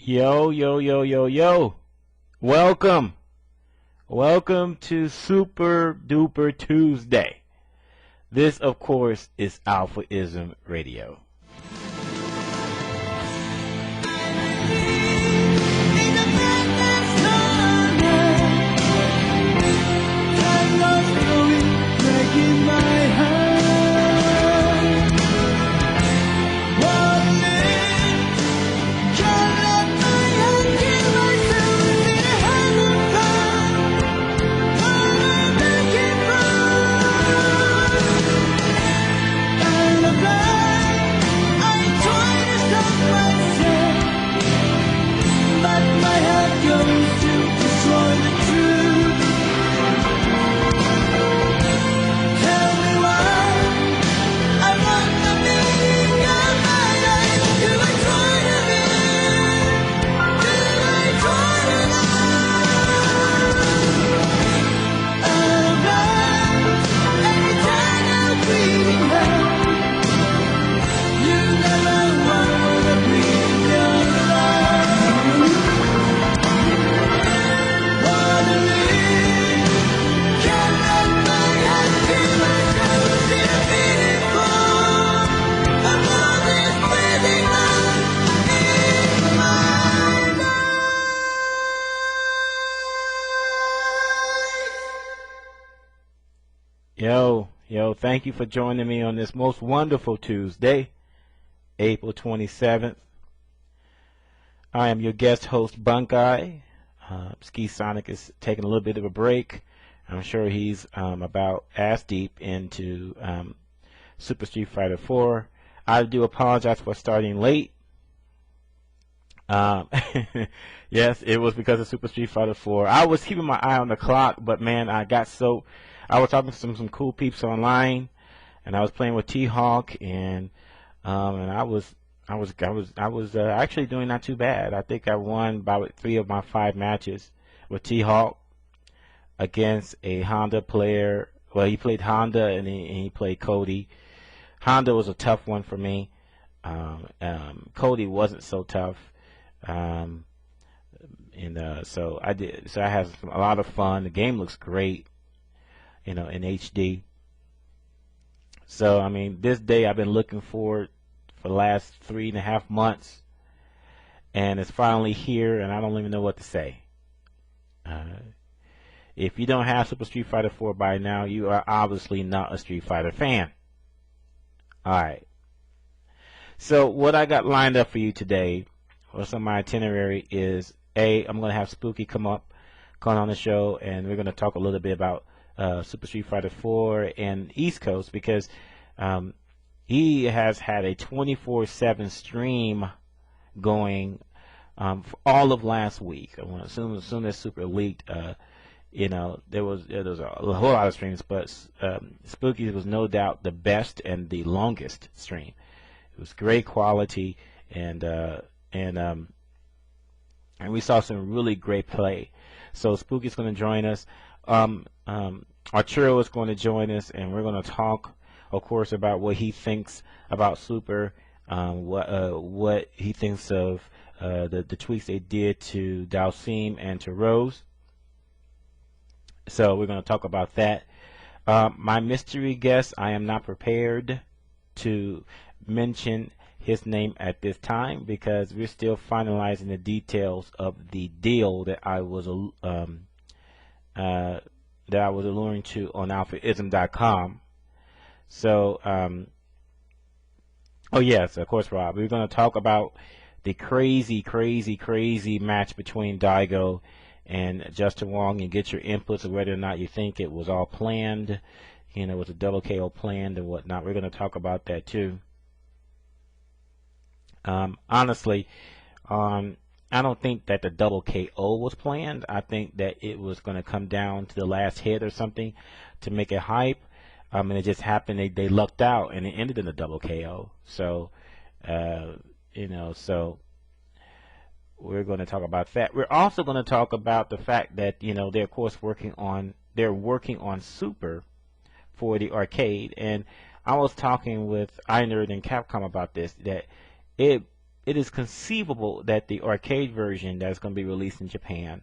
Yo, yo, yo, yo, yo. Welcome. Welcome to Super Duper Tuesday. This, of course, is AlphaISM Radio. Yo, thank you for joining me on this most wonderful Tuesday, April 27th. I am your guest host, Bunkei. Ski Sonic is taking a little bit of a break. I'm sure he's about ass deep into Super Street Fighter 4. I do apologize for starting late. Yes, it was because of Super Street Fighter 4. I was keeping my eye on the clock, but man, I was talking to some cool peeps online, and I was playing with T-Hawk, and I was actually doing not too bad. I think I won about 3 of my 5 matches with T-Hawk against a Honda player. Well, he played Honda and he played Cody. Honda was a tough one for me. Cody wasn't so tough. So I had a lot of fun. The game looks great, in HD. So I mean, this day I've been looking forward for the last 3.5 months, and it's finally here, and I don't even know what to say. If you don't have Super Street Fighter 4 by now, you are obviously not a Street Fighter fan. Alright, so what I got lined up for you today, or some of my itinerary, is I'm going to have Spooky come on the show, and we're going to talk a little bit about Super Street Fighter 4 and East Coast, because he has had a 24/7 stream going for all of last week. As soon as Super leaked, there was a whole lot of streams, but Spooky was no doubt the best and the longest stream. It was great quality, and we saw some really great play. So Spooky's going to join us. Arturo is going to join us, and we're going to talk, of course, about what he thinks about Super, what he thinks of the tweaks they did to Dhalsim and to Rose. So we're going to talk about that. My mystery guest, I am not prepared to mention his name at this time because we're still finalizing the details of the deal that I was alluring to on AlphaISM.com. So, oh yes, of course, Rob. We're going to talk about the crazy match between Daigo and Justin Wong, and get your inputs of whether or not you think it was all planned, was a double KO planned and whatnot. We're going to talk about that too. Honestly, I don't think that the double KO was planned. I think that it was going to come down to the last hit or something to make it hype. And it just happened. They lucked out, and it ended in a double KO. So, so we're going to talk about that. We're also going to talk about the fact that they're of course working on Super for the arcade, and I was talking with iNerd and Capcom about this, that it is conceivable that the arcade version that's going to be released in Japan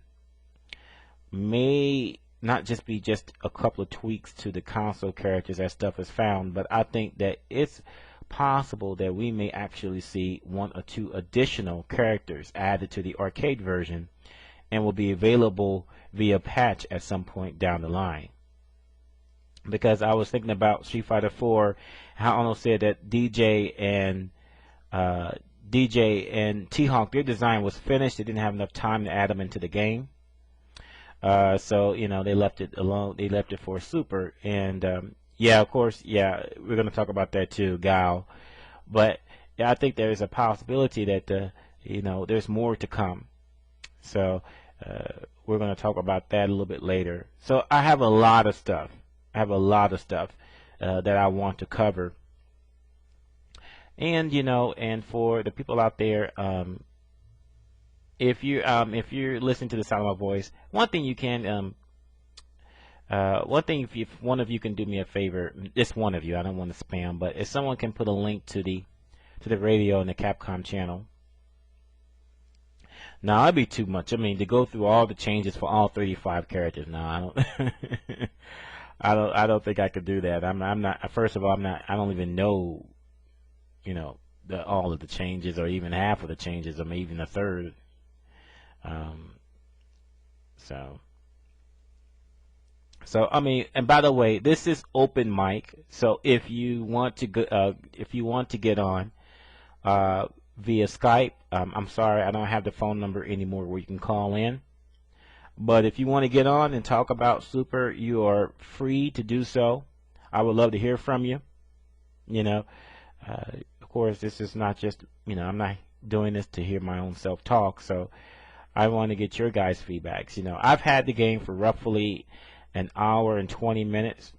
may not just be just a couple of tweaks to the console characters as stuff is found, but I think that it's possible that we may actually see 1 or 2 additional characters added to the arcade version and will be available via patch at some point down the line. Because I was thinking about Street Fighter 4, how Ono said that DJ and T-Hawk, their design was finished. They didn't have enough time to add them into the game. So, you know, they left it alone. They left it for Super. And, yeah, of course, yeah, we're going to talk about that too, Guile. But yeah, I think there is a possibility that, you know, there's more to come. So, we're going to talk about that a little bit later. So, I have a lot of stuff. That I want to cover. And, you know, and for the people out there, if you're listening to the sound of my voice, one thing if one of you can do me a favor, just one of you, I don't want to spam, but if someone can put a link to the radio and the Capcom channel. Now, that'd be too much. I mean, to go through all the changes for all 35 characters. No, I don't. I don't think I could do that. I'm not. First of all, I don't even know, you know, all of the changes, or even half of the changes, or maybe even a third. So I mean, and by the way, this is open mic. So if you want to get on via Skype, I'm sorry, I don't have the phone number anymore where you can call in. But if you want to get on and talk about Super, you are free to do so. I would love to hear from you. You know, of course, this is not just, you know, I'm not doing this to hear my own self talk. So I want to get your guys' feedbacks. You know, I've had the game for roughly an hour and 20 minutes.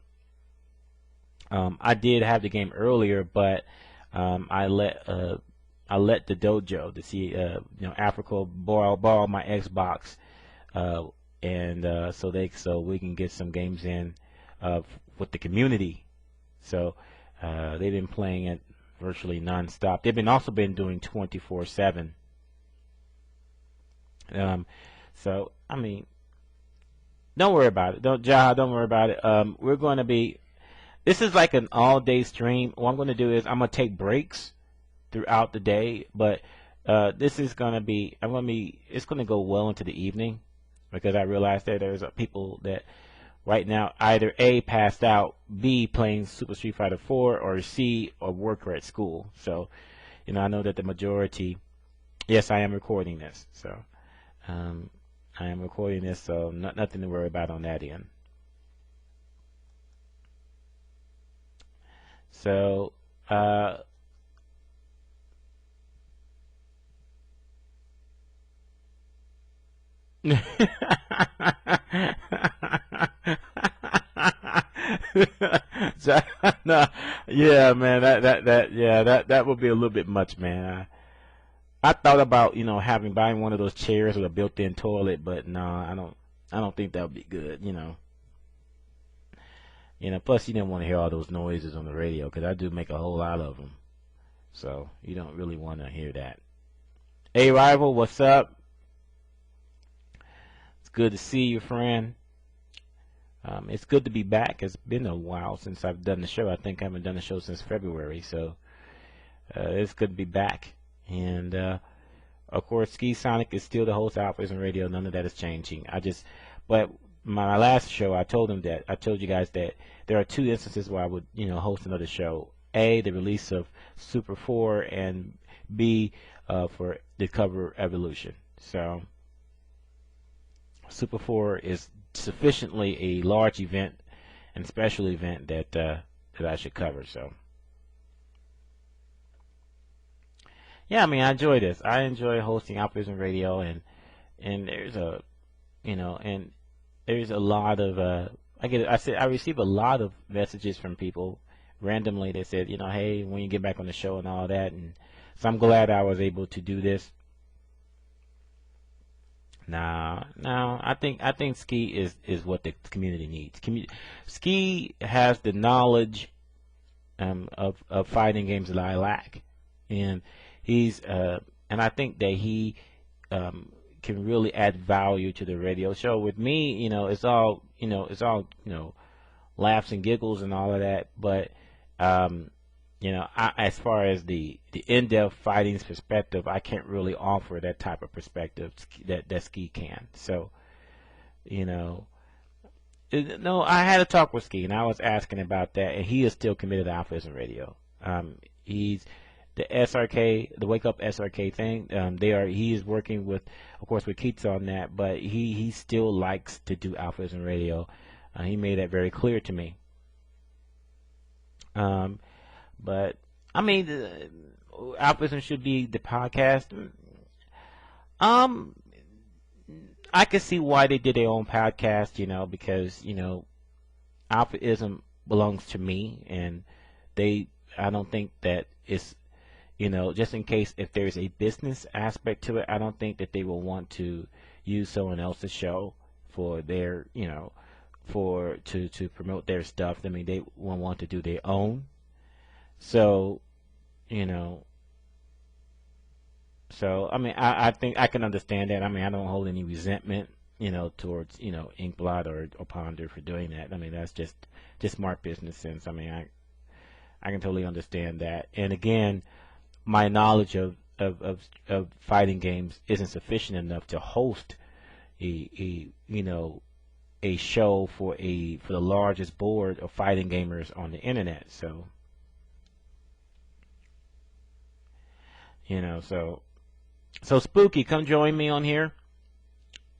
I did have the game earlier, but I let the dojo, Africa borrow my Xbox. So we can get some games in with the community. So they've been playing it virtually non-stop. They've also been doing 24/7. So I mean, don't worry about it. Don't worry about it. We're going to be. This is like an all-day stream. What I'm going to do is I'm going to take breaks throughout the day, but this is going to be. It's going to go well into the evening. Because I realized that there's people that right now either A, passed out, B, playing Super Street Fighter 4, or C, or work or at school. So, you know, I know that the majority, yes, I am recording this. So, I am recording this, so nothing to worry about on that end. So, so, no, yeah, man, that would be a little bit much, man. I thought about, you know, buying one of those chairs with a built-in toilet, but no, I don't think that would be good, you know. Plus you didn't want to hear all those noises on the radio, because I do make a whole lot of them. So you don't really want to hear that. Hey, Rival, what's up? It's good to see you, friend. It's good to be back. It's been a while since I've done the show. I think I haven't done the show since February, so it's good to be back. And of course, Ski Sonic is still the host of AlphaISM Radio. None of that is changing. But my last show, I told you guys that there are 2 instances where I would, you know, host another show. A, the release of Super 4, and B, for the cover Evolution. So Super 4 is sufficiently a large event and special event that I should cover. So yeah, I mean, I enjoy this. I enjoy hosting AlphaISM Radio, and there's a, you know, and there's a lot of I receive a lot of messages from people randomly that said, you know, hey, when you get back on the show and all that, and so I'm glad I was able to do this. Now, I think Ski is what the community needs. Ski has the knowledge of fighting games that I lack, and he's and I think that he can really add value to the radio show. With me, it's all laughs and giggles and all of that, but as far as the in-depth fighting perspective, I can't really offer that type of perspective that Ski can. So, no, I had a talk with Ski, and I was asking about that, and he is still committed to AlphaISM Radio. He's the SRK, the Wake Up SRK thing. He is working with, of course, with Keats on that, but he still likes to do AlphaISM Radio. He made that very clear to me. But I mean, AlphaISM should be the podcast. I can see why they did their own podcast, because AlphaISM belongs to me, and I don't think that it's, just in case if there's a business aspect to it, I don't think that they will want to use someone else's show for their, to promote their stuff. I mean, they will want to do their own. So, I mean, I think I can understand that. I mean, I don't hold any resentment, towards, Inkblot or Ponder for doing that. I mean, that's just smart business sense. I mean, I can totally understand that. And again, my knowledge of fighting games isn't sufficient enough to host a show for the largest board of fighting gamers on the internet. So, so Spooky, come join me on here.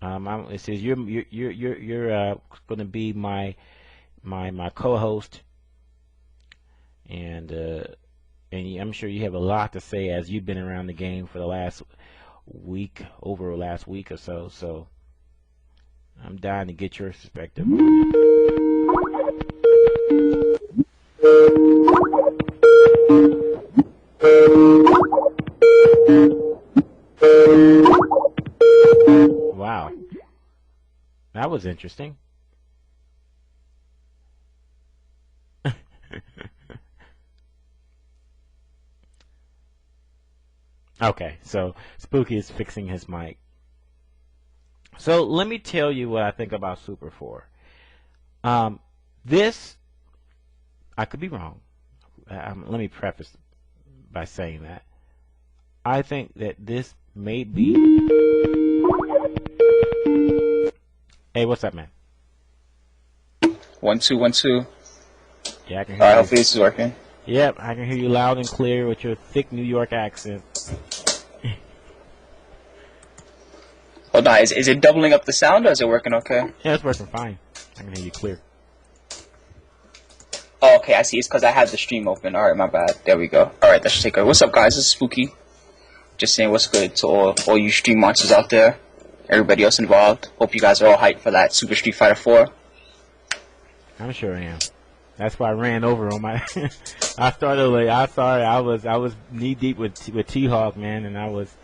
It says you're going to be my co-host, and I'm sure you have a lot to say as you've been around the game for the last week or so. So I'm dying to get your perspective. Wow, that was interesting. Okay, so Spooky is fixing his mic. So let me tell you what I think about Super 4. This, I could be wrong. Let me preface by saying that I think that this may be. Hey, what's up, man? 1 2 1 2. Yeah, I can hear you. Hopefully this is working. Yep, I can hear you loud and clear with your thick New York accent. Hold on, is it doubling up the sound or is it working okay? Yeah, it's working fine. I can hear you clear. Oh, okay, I see. It's because I have the stream open. Alright, my bad. There we go. Alright, that should take care. What's up, guys? This is Spooky. Just saying what's good to all you stream monsters out there. Everybody else involved. Hope you guys are all hyped for that Super Street Fighter 4. I'm sure I am. That's why I ran over on my. I started late. I'm sorry. I was knee deep with T-Hawk, man, and I was,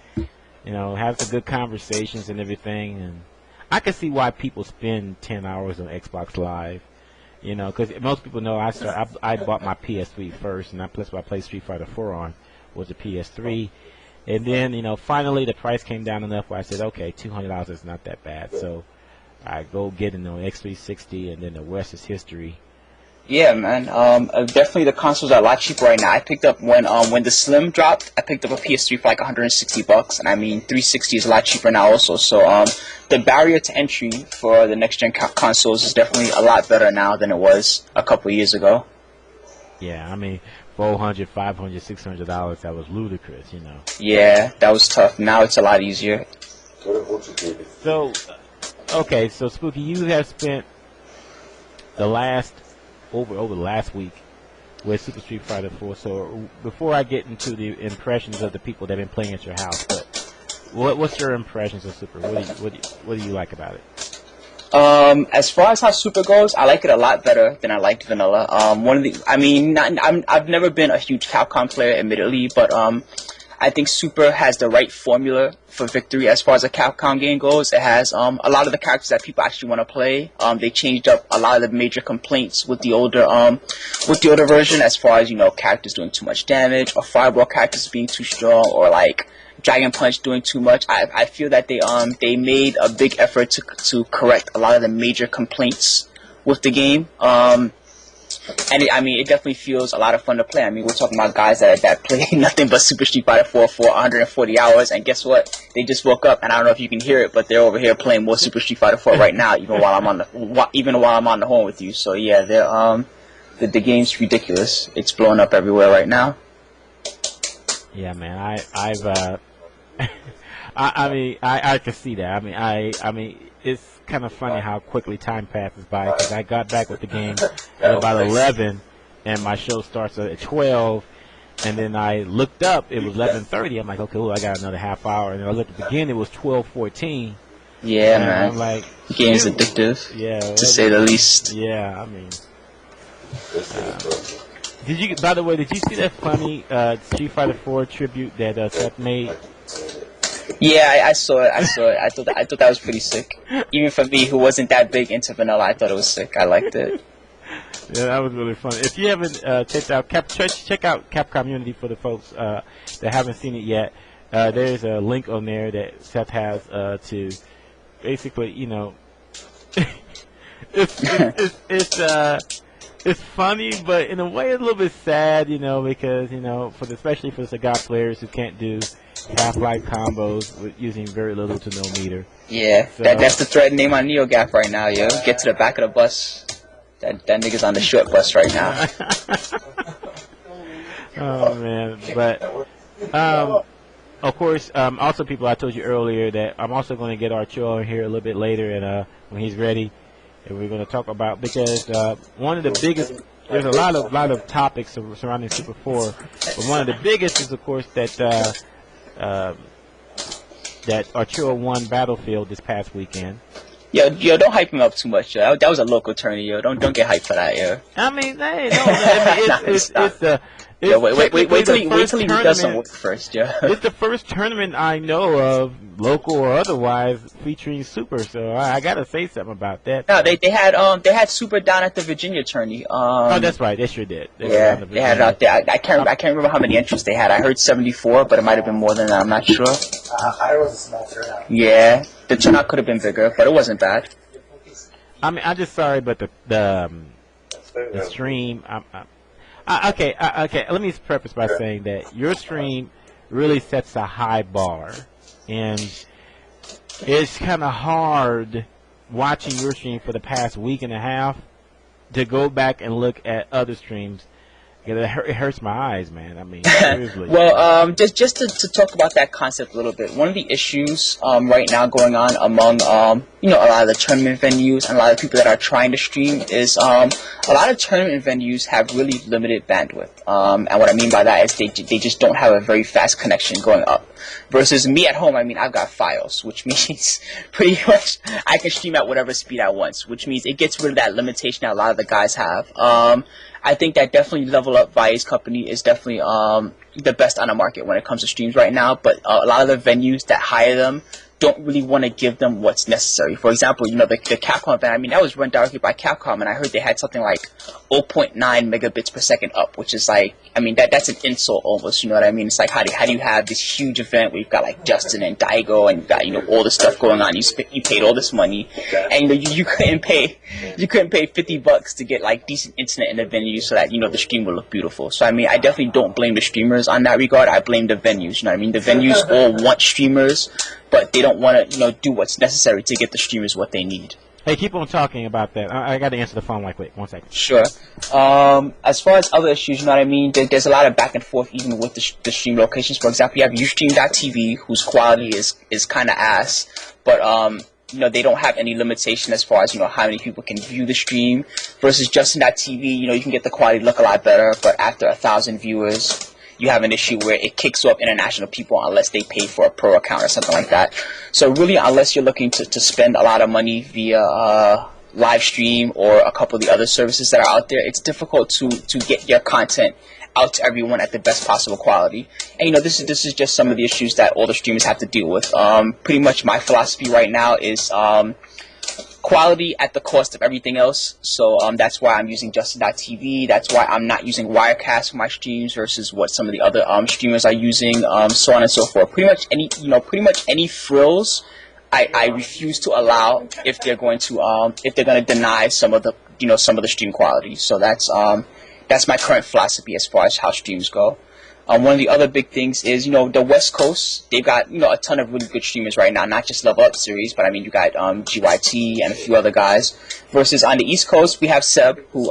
having some good conversations and everything. And I can see why people spend 10 hours on Xbox Live, because most people know I bought my PS3 first, and that's what I played Street Fighter 4 on, was the PS3. And then, finally the price came down enough where I said, okay, $200 is not that bad. So I go get an X360, and then the rest is history. Yeah, man. Definitely the consoles are a lot cheaper right now. I picked up when the Slim dropped, I picked up a PS3 for like $160, and I mean 360 is a lot cheaper now also. So the barrier to entry for the next gen consoles is definitely a lot better now than it was a couple years ago. Yeah, I mean $400, $500, $600, that was ludicrous, Yeah, that was tough. Now it's a lot easier. So, okay, so Spooky, you have spent the last over the last week with Super Street Fighter 4. So before I get into the impressions of the people that have been playing at your house, but what's your impressions of Super? What do you like about it? As far as how Super goes, I like it a lot better than I liked Vanilla. I've never been a huge Capcom player, admittedly, but I think Super has the right formula for victory as far as a Capcom game goes. It has a lot of the characters that people actually want to play. They changed up a lot of the major complaints with the older version, as far as, you know, characters doing too much damage, or Fireball characters being too strong, or like Dragon Punch doing too much. I feel that they made a big effort to correct a lot of the major complaints with the game. And it definitely feels a lot of fun to play. I mean, we're talking about guys that play nothing but Super Street Fighter 4 for 140 hours, and guess what? They just woke up, and I don't know if you can hear it, but they're over here playing more Super Street Fighter 4 right now, even while I'm on the horn with you. So yeah, the game's ridiculous. It's blowing up everywhere right now. Yeah, man. I can see that. I mean, it's kind of funny how quickly time passes by, because I got back with the game at about 11, and my show starts at 12, and then I looked up, it was 11:30. I'm like, okay, well, I got another half hour, and then I looked at the beginning, it was 12:14. Yeah, man. I'm like, the game's addictive. Yeah, to say the least. Yeah, I mean. By the way, did you see that funny Street Fighter 4 tribute that Seth made? Yeah, I saw it. I thought that was pretty sick. Even for me, who wasn't that big into vanilla, I thought it was sick. I liked it. Yeah, that was really fun. If you haven't checked out check out Capcom Unity for the folks that haven't seen it yet. There's a link on there that Seth has to basically, you know, it's funny, but in a way it's a little bit sad, you know, because, you know, especially for the Cigar players who can't do half-life combos with using very little to no meter. Yeah, so, that's the thread name on NeoGaf right now, yo. Get to the back of the bus. That nigga's on the short bus right now. Oh, man. But, of course, also, people, I told you earlier that I'm also going to get Arturo in here a little bit later, and when he's ready, and we're going to talk about, because one of the biggest, there's a lot of topics surrounding Super 4, but one of the biggest is, of course, that Arturo won Battlefield this past weekend. Yo, don't hype him up too much, yo. That was a local tourney, yo. Don't get hyped for that, yo. I mean, hey, no, wait till he does some work first, yo. It's the first tournament I know of, local or otherwise, featuring Super. So I gotta say something about that. No, they had Super down at the Virginia tourney. Oh, that's right, they sure did. They had it out there. I can't remember how many entries they had. I heard 74, but it might have been more than that. I'm not sure. I was a small turnout. Yeah, the turnout could have been bigger, but it wasn't bad. I mean, I'm just sorry, but the stream. Okay. Let me preface by saying that your stream really sets a high bar, and it's kind of hard watching your stream for the past week and a half to go back and look at other streams. It hurts my eyes, man. I mean, seriously. Well, just to talk about that concept a little bit. One of the issues right now going on among a lot of the tournament venues and a lot of people that are trying to stream is a lot of tournament venues have really limited bandwidth. And what I mean by that is they just don't have a very fast connection going up. Versus me at home, I mean, I've got files, which means pretty much I can stream at whatever speed I want, which means it gets rid of that limitation that a lot of the guys have. I think that definitely Level Up Vi's company is definitely the best on the market when it comes to streams right now, but a lot of the venues that hire them don't really want to give them what's necessary. For example, the Capcom event, I mean, that was run directly by Capcom, and I heard they had something like 0.9 megabits per second up, which is like, I mean, that's an insult almost, you know what I mean? It's like, how do you have this huge event where you've got like Justin and Daigo and you've got, all this stuff going on, you paid all this money, and you couldn't pay $50 to get like decent internet in the venue so that, the stream will look beautiful. So I mean, I definitely don't blame the streamers on that regard. I blame the venues, you know what I mean? The venues all want streamers, but they don't want to, do what's necessary to get the streamers what they need. Hey, keep on talking about that. I got to answer the phone right quick. 1 second. Sure. As far as other issues, you know what I mean? There's a lot of back and forth even with the stream locations. For example, you have Ustream.tv, whose quality is kind of ass, but they don't have any limitation as far as how many people can view the stream. Versus Justin.tv, you can get the quality to look a lot better, but after 1,000 viewers, you have an issue where it kicks off international people unless they pay for a pro account or something like that. So really, unless you're looking to spend a lot of money via live stream or a couple of the other services that are out there, it's difficult to get your content out to everyone at the best possible quality. And this is just some of the issues that all the streamers have to deal with. Pretty much my philosophy right now is quality at the cost of everything else. So that's why I'm using Justin.tv. That's why I'm not using Wirecast for my streams versus what some of the other streamers are using. So on and so forth. Pretty much any frills I refuse to allow if they're going to deny some of the stream quality. So that's my current philosophy as far as how streams go. One of the other big things is, the West Coast, they've got, a ton of really good streamers right now, not just Level Up Series, but I mean, you got GYT and a few other guys. Versus on the East Coast, we have Seb, who,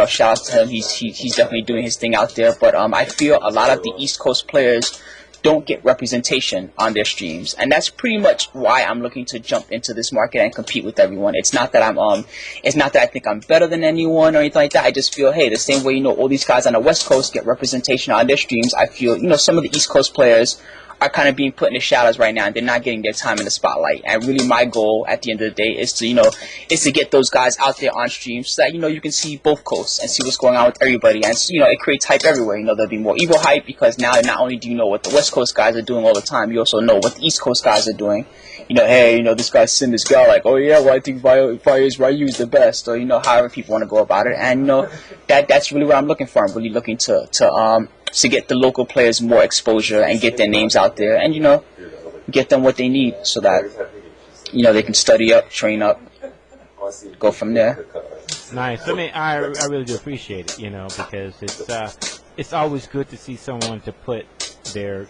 shout out to him, he's definitely doing his thing out there. But I feel a lot of the East Coast players don't get representation on their streams, and that's pretty much why I'm looking to jump into this market and compete with everyone. It's not that I think I'm better than anyone or anything like that. I just feel, hey, the same way all these guys on the West Coast get representation on their streams, I feel some of the East Coast players are kind of being put in the shadows right now, and they're not getting their time in the spotlight. And really, my goal at the end of the day is to get those guys out there on stream so that you can see both coasts and see what's going on with everybody. And it creates hype everywhere. There'll be more Evo hype because now not only do you know what the West Coast guys are doing all the time, you also know what the East Coast guys are doing. Hey, this guy Sim, this guy, like, oh yeah, well I think Fire's Ryu is the best, or however people want to go about it. And that's really what I'm looking for. I'm really looking to get the local players more exposure and get their names out there, and get them what they need so that they can study up, train up, go from there. Nice. I mean, I really do appreciate it, because it's always good to see someone to put their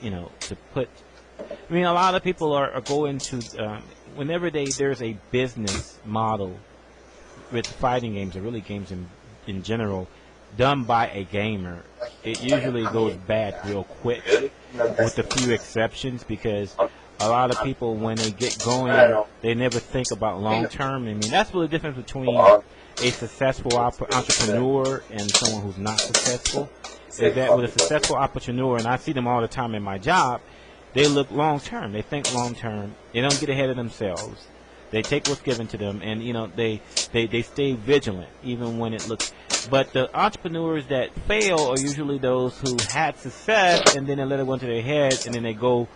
I mean, a lot of people are going to whenever there's a business model with fighting games or really games in general done by a gamer, it usually goes bad real quick, with a few exceptions, because a lot of people, when they get going, they never think about long term. I mean, that's really the difference between a successful entrepreneur and someone who's not successful. Is that with a successful entrepreneur, and I see them all the time in my job, they look long term. They think long term. They don't get ahead of themselves. They take what's given to them, and they stay vigilant even when it looks. But the entrepreneurs that fail are usually those who had success and then they let it go into their head, and then they go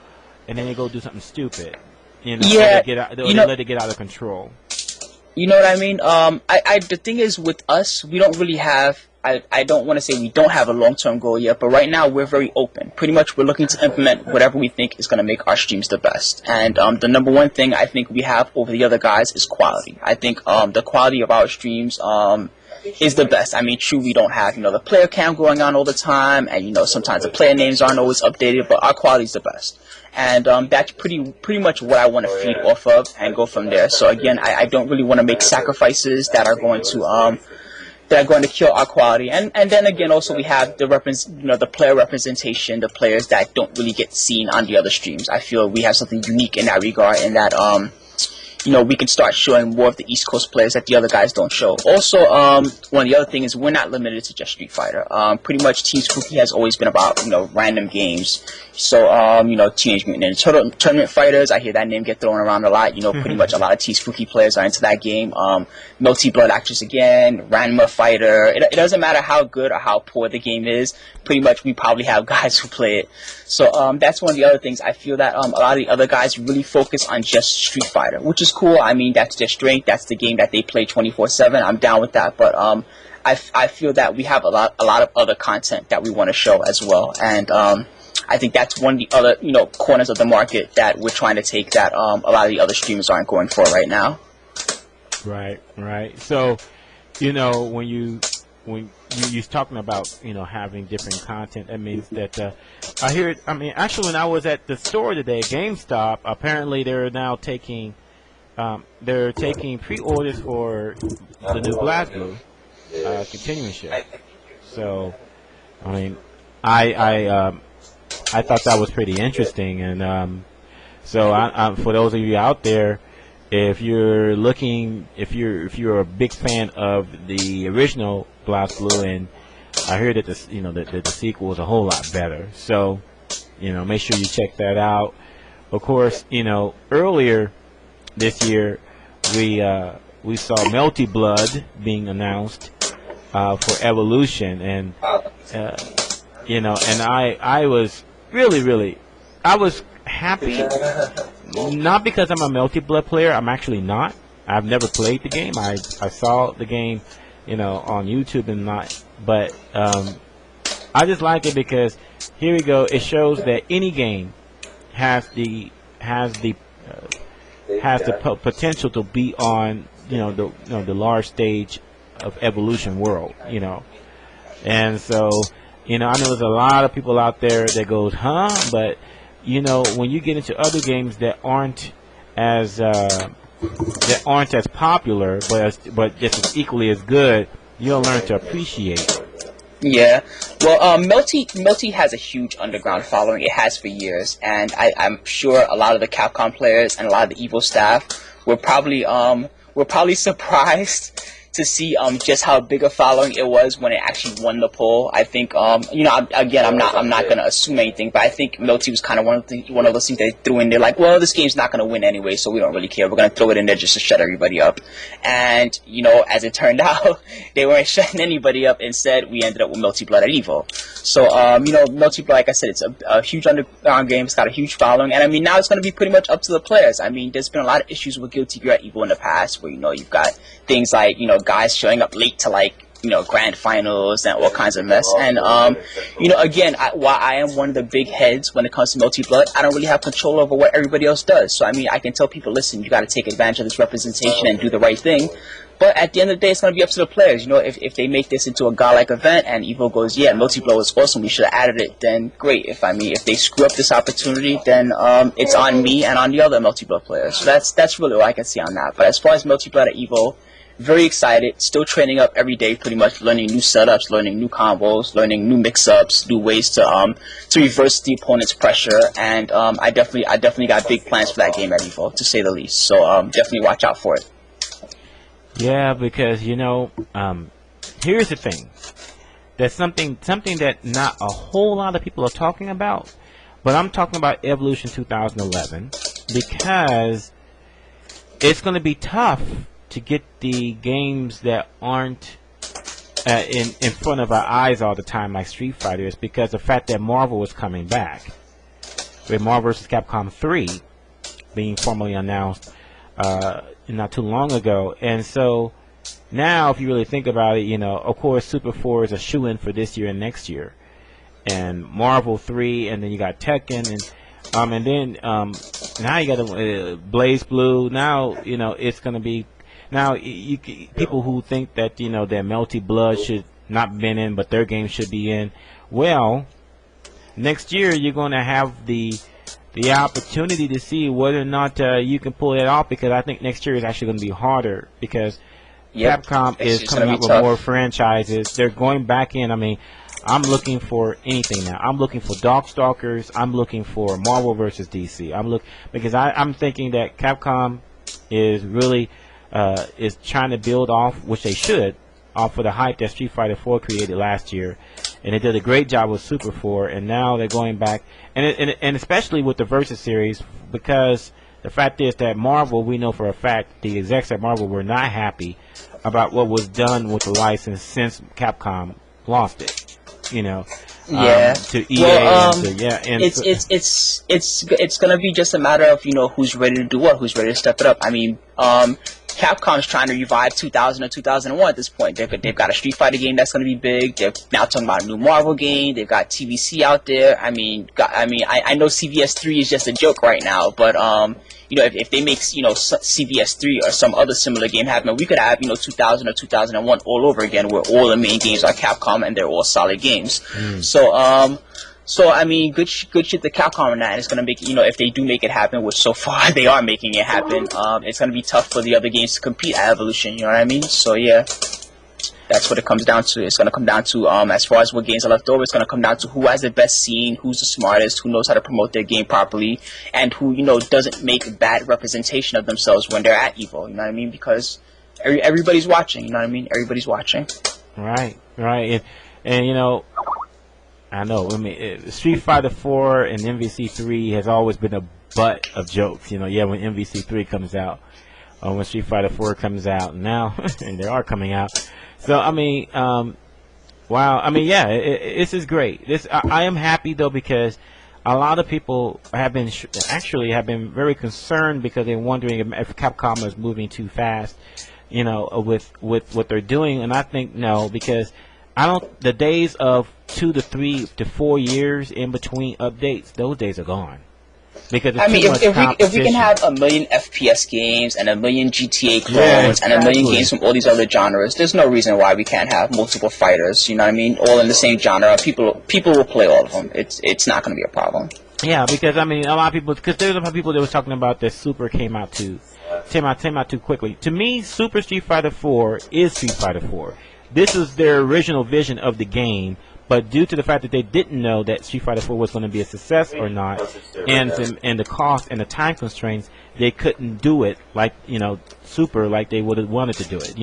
do something stupid. Yeah, they let it get out of control. You know what I mean? The thing is, with us, we don't really have. I don't want to say we don't have a long-term goal yet, but right now we're very open. Pretty much we're looking to implement whatever we think is going to make our streams the best. And the number one thing I think we have over the other guys is quality. I think the quality of our streams is the best. I mean, true, we don't have, the player cam going on all the time, and, sometimes the player names aren't always updated, but our quality is the best. And that's pretty much what I want to feed off of and go from there. So again, I don't really want to make sacrifices that are going to kill our quality. And then again, also we have the player representation, the players that don't really get seen on the other streams. I feel we have something unique in that regard, in that we can start showing more of the East Coast players that the other guys don't show. Also, one of the other things is we're not limited to just Street Fighter. Pretty much Team Spooky has always been about, random games. So, Teenage Mutant Ninja Turtle Tournament Fighters, I hear that name get thrown around a lot. Pretty much a lot of Team Spooky players are into that game. Melty Blood Actress again, Ranma Fighter. It doesn't matter how good or how poor the game is. Pretty much we probably have guys who play it. So, that's one of the other things. I feel that a lot of the other guys really focus on just Street Fighter, which is cool. I mean, that's their strength. That's the game that they play 24/7. I'm down with that. But I feel that we have a lot of other content that we want to show as well. And I think that's one of the other corners of the market that we're trying to take that a lot of the other streamers aren't going for right now. Right. So, when you're talking about having different content, that means that I hear it. I mean, actually, when I was at the store today, GameStop, apparently they're now taking pre-orders for the new BlazBlue continuing ship. So, I mean, I thought that was pretty interesting, and so for those of you out there, if you're a big fan of the original BlazBlue, and I hear that the sequel is a whole lot better. So, make sure you check that out. Of course, earlier this year we saw Melty Blood being announced for Evolution, and you know, and I was really, I was happy, not because I'm a multi-blood player. I'm actually not. I've never played the game. I saw the game, you know, on YouTube and not, but I just like it because here we go. It shows that any game has the potential to be on, you know, the large stage of evolution world, you know. And so, you know, I know there's a lot of people out there that goes, huh? But, you know, when you get into other games that aren't as popular, but just as equally as good, you'll learn to appreciate it. Yeah, well, Melty has a huge underground following. It has for years, and I'm sure a lot of the Capcom players and a lot of the Evo staff were probably surprised to see just how big a following it was when it actually won the poll. I think you know, I'm not gonna assume anything, but I think Melty was kind of one of those things they threw in there, like, well, this game's not gonna win anyway, so we don't really care. We're gonna throw it in there just to shut everybody up. And you know, as it turned out, they weren't shutting anybody up. Instead, we ended up with Melty Blood at Evo. So you know, Melty Blood, like I said, it's a huge underground game. It's got a huge following, and I mean, now it's gonna be pretty much up to the players. I mean, there's been a lot of issues with Guilty Gear at Evo in the past, where, you know, you've got things like, you know, guys showing up late to, like, you know, grand finals and all kinds of mess. And you know, again, while I am one of the big heads when it comes to Melty Blood, I don't really have control over what everybody else does. So I mean, I can tell people, listen, you got to take advantage of this representation and do the right thing. But at the end of the day, it's going to be up to the players. You know, if they make this into a godlike event and Evo goes, yeah, Melty Blood was awesome, we should have added it, then great. If they screw up this opportunity, then it's on me and on the other Melty Blood players. So that's really all I can see on that. But as far as Melty Blood at Evo, very excited, still training up every day, pretty much learning new setups, learning new combos, learning new mix-ups, new ways to reverse the opponent's pressure, and I definitely got big plans for that game at Evo, to say the least. So definitely watch out for it. Yeah, because, you know, here's the thing. There's something that not a whole lot of people are talking about, but I'm talking about Evolution 2011 because it's going to be tough to get the games that aren't in front of our eyes all the time, like Street Fighter, is because the fact that Marvel was coming back with Marvel vs. Capcom 3 being formally announced not too long ago. And so now, if you really think about it, you know, of course, Super 4 is a shoo-in for this year and next year, and Marvel 3, and then you got Tekken, and then now you got Blaze Blue. Now, you know, it's going to be. Now, people who think that, you know, that Melty Blood should not been in, but their game should be in. Well, next year you're going to have the opportunity to see whether or not you can pull it off, because I think next year is actually going to be harder because Capcom is coming out with more franchises. They're going back in. I mean, I'm looking for anything now. I'm looking for Darkstalkers. I'm looking for Marvel versus DC. Because I'm thinking that Capcom is really is trying to build off, which they should, off of the hype that Street Fighter 4 created last year, and they did a great job with Super 4, and now they're going back, and especially with the Versus series, because the fact is that Marvel, we know for a fact, the execs at Marvel were not happy about what was done with the license since Capcom lost it, you know. To EA. Well, and it's gonna be just a matter of, you know, who's ready to do what, who's ready to step it up. I mean, Capcom's trying to revive 2000 or 2001 at this point. They've got a Street Fighter game that's going to be big. They're now talking about a new Marvel game. They've got TVC out there. I know CVS3 is just a joke right now, but you know, if they make, you know, CVS3 or some other similar game happen, we could have, you know, 2000 or 2001 all over again, where all the main games are Capcom and they're all solid games. So I mean, good shit to Capcom on that. And it's gonna make, you know, if they do make it happen, which so far they are making it happen, it's gonna be tough for the other games to compete at Evolution. You know what I mean? So yeah, that's what it comes down to. It's gonna come down to as far as what games are left over, it's gonna come down to who has the best scene, who's the smartest, who knows how to promote their game properly, and who, you know, doesn't make bad representation of themselves when they're at Evo. You know what I mean? Because everybody's watching. You know what I mean? Everybody's watching. Right, and you know. I know. I mean, Street Fighter 4 and MVC3 has always been a butt of jokes. You know, yeah, when MVC3 comes out, or when Street Fighter 4 comes out now, and they are coming out. So, I mean, Wow. I mean, yeah, this is great. I am happy though because a lot of people have been actually have been very concerned because they're wondering if Capcom is moving too fast, with what they're doing. And I think no, because I don't. The days of 2 to 3 to 4 years in between updates, those days are gone. Because I mean, if we can have a million FPS games and a million GTA clones and a million games from all these other genres, there's no reason why we can't have multiple fighters. You know what I mean? All in the same genre. People will play all of them. It's not going to be a problem. Yeah, because I mean, a lot of people, because there's a lot of people that was talking about that Super came out too quickly. To me, Super Street Fighter 4 is Street Fighter 4. This is their original vision of the game. But due to the fact that they didn't know that Street Fighter 4 was going to be a success or not, and the cost and the time constraints, they couldn't do it like Super like they would have wanted to do it,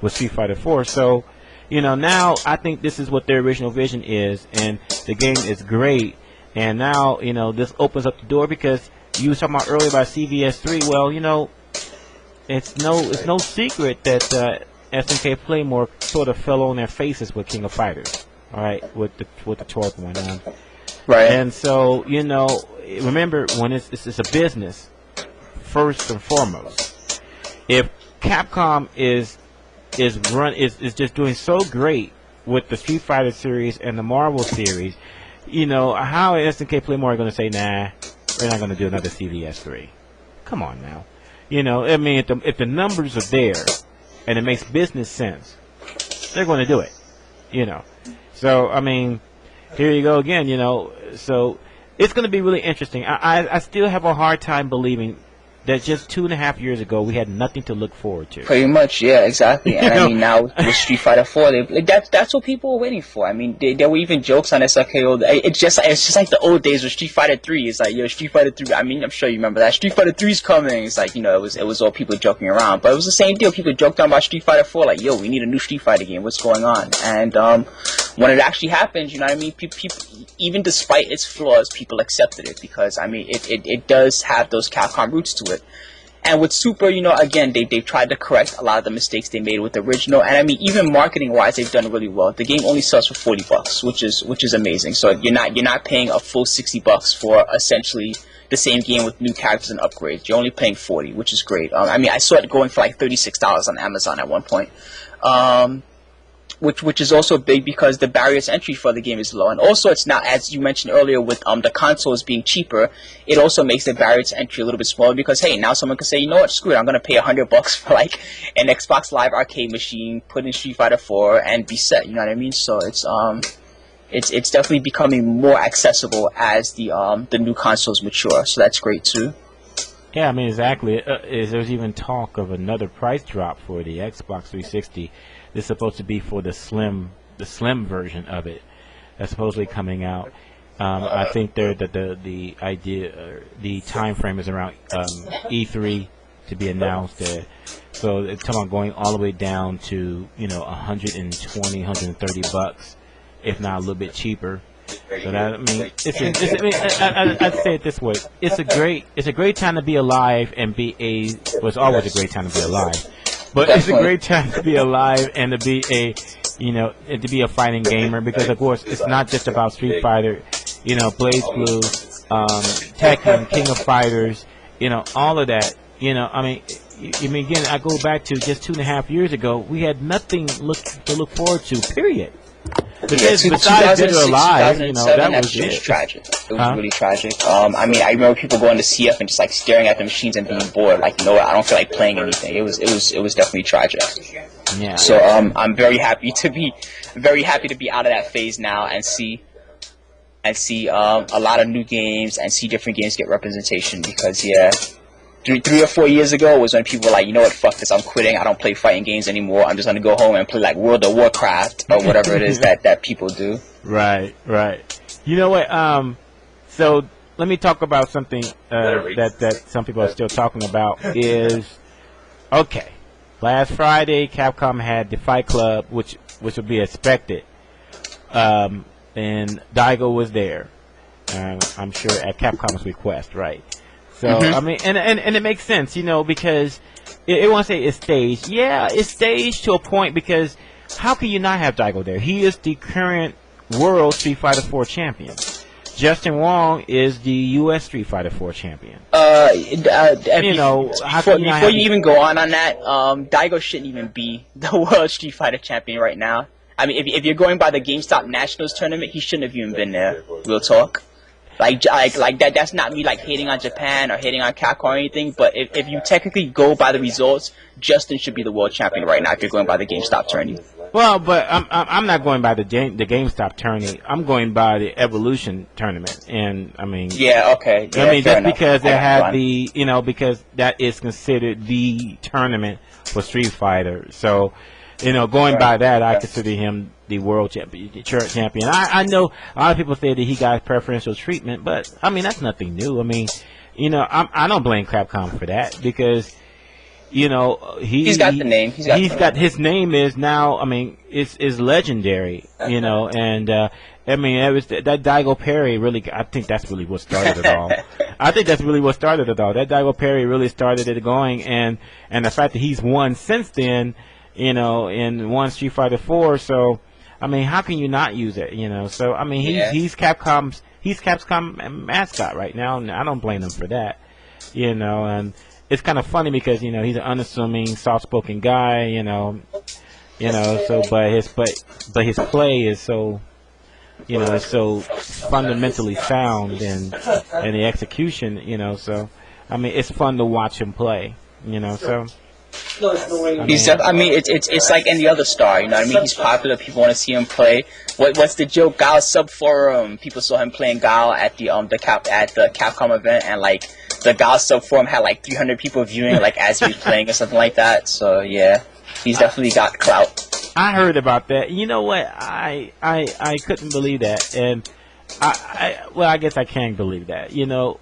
with Street Fighter 4. So, now I think this is what their original vision is, and the game is great. And now this opens up the door because you were talking about earlier about CVS3. Well, it's no secret that SNK Playmore sort of fell on their faces with King of Fighters. All right, with the 12th one, right? And so remember when it's a business first and foremost. If Capcom is just doing so great with the Street Fighter series and the Marvel series, how is SNK Playmore going to say, nah, we're not going to do another CVS3? Come on now, I mean, if the numbers are there and it makes business sense, they're going to do it, So, I mean, here you go again, so it's going to be really interesting. I still have a hard time believing that just 2.5 years ago we had nothing to look forward to. Pretty much, yeah, exactly. And I mean, now with Street Fighter 4, that's what people were waiting for. I mean, there were even jokes on SFKO. It's just like the old days with Street Fighter 3. It's like, yo, Street Fighter 3. I mean, I'm sure you remember that. Street Fighter 3's coming. It's like, it was all people joking around. But it was the same deal. People joked on about Street Fighter 4, like, yo, we need a new Street Fighter game. What's going on? And when it actually happens, you know what I mean? People, even despite its flaws, people accepted it because, I mean, it does have those Capcom roots to it. And with Super, again, they've tried to correct a lot of the mistakes they made with the original. And I mean, even marketing-wise, they've done really well. The game only sells for $40, which is amazing. So you're not paying a full $60 for essentially the same game with new characters and upgrades. You're only paying $40, which is great. I mean, I saw it going for like $36 on Amazon at one point. Which is also big because the barriers to entry for the game is low, and also it's not, as you mentioned earlier, with the consoles being cheaper, it also makes the barrier to entry a little bit smaller because hey, now someone can say, you know what, screw it, I'm gonna pay $100 for like an Xbox Live Arcade machine, put in Street Fighter 4, and be set. You know what I mean? So it's definitely becoming more accessible as the new consoles mature. So that's great too. Yeah, I mean, exactly. There's even talk of another price drop for the Xbox 360. This is supposed to be for the slim version of it that's supposedly coming out. I think the idea, the time frame is around E3 to be announced. So it's talking about going all the way down to $120, $130, if not a little bit cheaper. So that, I mean, I'd say it this way: it's a great time to be alive and it's always a great time to be alive. But it's a great time to be alive and to be and to be a fighting gamer because, of course, it's not just about Street Fighter, Blaze Blue, Tekken, King of Fighters, all of that. I mean, again, I go back to just 2.5 years ago, we had nothing to look forward to, period. Because besides Dead or Alive, that was tragic. It was really tragic. I mean, I remember people going to CF and just like staring at the machines and being bored. Like, I don't feel like playing anything. It was definitely tragic. Yeah. So I'm very happy to be out of that phase now and see a lot of new games and see different games get representation because 3 or 4 years ago was when people were like, you know what, fuck this, I'm quitting, I don't play fighting games anymore, I'm just going to go home and play like World of Warcraft or whatever it is that people do. Right. You know what, so let me talk about something that some people are still talking about is, okay, last Friday Capcom had the Fight Club, which would be expected, and Daigo was there, I'm sure at Capcom's request, right? So, I mean, and it makes sense, because it won't say it's staged. Yeah, it's staged to a point because how can you not have Daigo there? He is the current World Street Fighter 4 champion. Justin Wong is the U.S. Street Fighter 4 champion. You know, before you even go on that, Daigo shouldn't even be the World Street Fighter champion right now. I mean, if you're going by the GameStop Nationals tournament, he shouldn't have even been there. Real talk. Like that. That's not me like hating on Japan or hating on Capcom or anything. But if you technically go by the results, Justin should be the world champion right now. If you're going by the GameStop tourney. Well, but I'm not going by the GameStop tourney. I'm going by the Evolution tournament, and I mean. Yeah. Okay. Yeah, I mean, just enough. because they had the, you know, because that is considered the tournament for Street Fighter. So, you know, going by that, I consider him the world champion. I know a lot of people say that he got preferential treatment, but I mean that's nothing new. I mean, you know, I don't blame Capcom for that because, you know, he's got the name. His name is now. I mean, is legendary. You know, and I mean, it was that Daigo Perry really. I think that's really what started it all. That Daigo Perry really started it going, and the fact that he's won since then. You know, in one Street Fighter 4, so I mean, how can you not use it? You know, so I mean, he's Capcom's mascot right now, and I don't blame him for that. You know, and it's kind of funny because you know he's an unassuming, soft-spoken guy. You know, so but his play is so, you know, it's so fundamentally sound and the execution. You know, so I mean, it's fun to watch him play. You know, so. I mean, it's like any other star, you know what I mean? He's popular. People want to see him play. What's the joke? Guile sub-forum. People saw him playing Guile at the Capcom event, and like the Guile sub-forum had like 300 people viewing, like as he was playing or something like that. So yeah, he's definitely got clout. I heard about that. You know what? I couldn't believe that, and I guess I can believe that. You know.